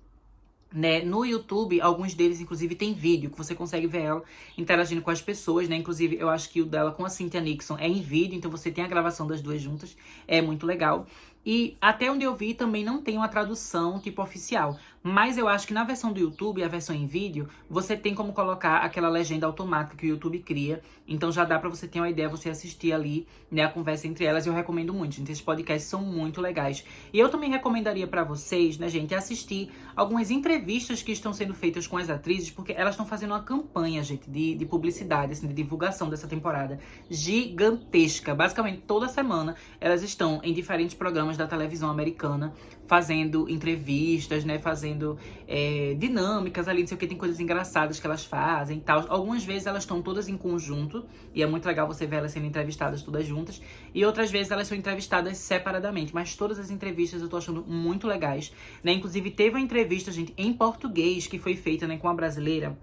Né, no YouTube, alguns deles, inclusive, tem vídeo, que você consegue ver ela interagindo com as pessoas, né? Inclusive, eu acho que o dela com a Cynthia Nixon é em vídeo, então você tem a gravação das duas juntas, é muito legal. E até onde eu vi também não tem uma tradução tipo oficial. Mas eu acho que na versão do YouTube, a versão em vídeo, você tem como colocar aquela legenda automática que o YouTube cria. Então já dá pra você ter uma ideia, você assistir ali, né, a conversa entre elas. Eu recomendo muito, gente. Esses podcasts são muito legais. E eu também recomendaria pra vocês, né, gente, assistir algumas entrevistas que estão sendo feitas com as atrizes, porque elas estão fazendo uma campanha, gente, de publicidade, assim, de divulgação dessa temporada gigantesca. Basicamente, toda semana elas estão em diferentes programas programas da televisão americana, fazendo entrevistas, né, fazendo dinâmicas ali, não sei o que, tem coisas engraçadas que elas fazem e tal. Algumas vezes elas estão todas em conjunto, e é muito legal você ver elas sendo entrevistadas todas juntas, e outras vezes elas são entrevistadas separadamente, mas todas as entrevistas eu tô achando muito legais, né, inclusive teve uma entrevista, gente, em português, que foi feita, né, com a brasileira,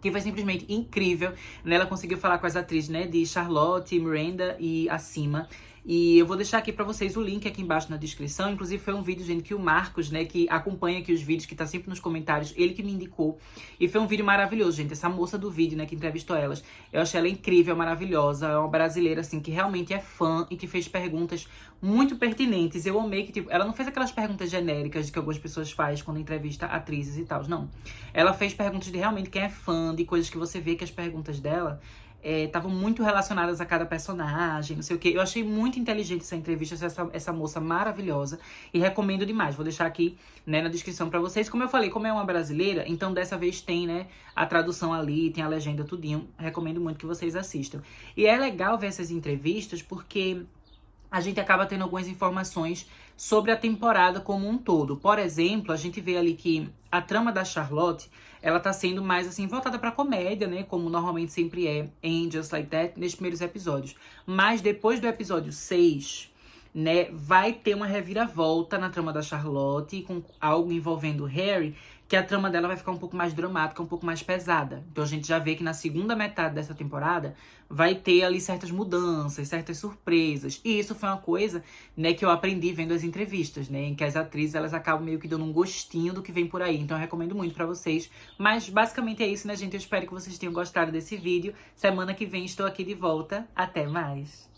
que foi simplesmente incrível, né? Ela conseguiu falar com as atrizes, né, de Charlotte, Miranda e Acima. E eu vou deixar aqui pra vocês o link aqui embaixo na descrição. Inclusive foi um vídeo, gente, que o Marcos, né, que acompanha aqui os vídeos, que tá sempre nos comentários, ele que me indicou. E foi um vídeo maravilhoso, gente. Essa moça do vídeo, né, que entrevistou elas, eu achei ela incrível, maravilhosa. É uma brasileira, assim, que realmente é fã e que fez perguntas muito pertinentes. Eu amei que, tipo, ela não fez aquelas perguntas genéricas que algumas pessoas fazem quando entrevista atrizes e tal, não. Ela fez perguntas de realmente quem é fã, de coisas que você vê que as perguntas dela estavam muito relacionadas a cada personagem, não sei o que. Eu achei muito inteligente essa entrevista, essa moça maravilhosa, e recomendo demais. Vou deixar aqui, né, na descrição pra vocês. Como eu falei, como é uma brasileira, então dessa vez tem, né, a tradução ali, tem a legenda tudinho. Recomendo muito que vocês assistam. E é legal ver essas entrevistas porque a gente acaba tendo algumas informações sobre a temporada como um todo. Por exemplo, a gente vê ali que a trama da Charlotte, ela tá sendo mais, assim, voltada pra comédia, né? Como normalmente sempre é em Just Like That, nesses primeiros episódios. Mas depois do episódio 6, né, vai ter uma reviravolta na trama da Charlotte, com algo envolvendo o Harry, que a trama dela vai ficar um pouco mais dramática, um pouco mais pesada. Então a gente já vê que na segunda metade dessa temporada vai ter ali certas mudanças, certas surpresas. E isso foi uma coisa, né, que eu aprendi vendo as entrevistas, né, em que as atrizes elas acabam meio que dando um gostinho do que vem por aí. Então eu recomendo muito pra vocês. Mas basicamente é isso, né, gente? Eu espero que vocês tenham gostado desse vídeo. Semana que vem estou aqui de volta. Até mais!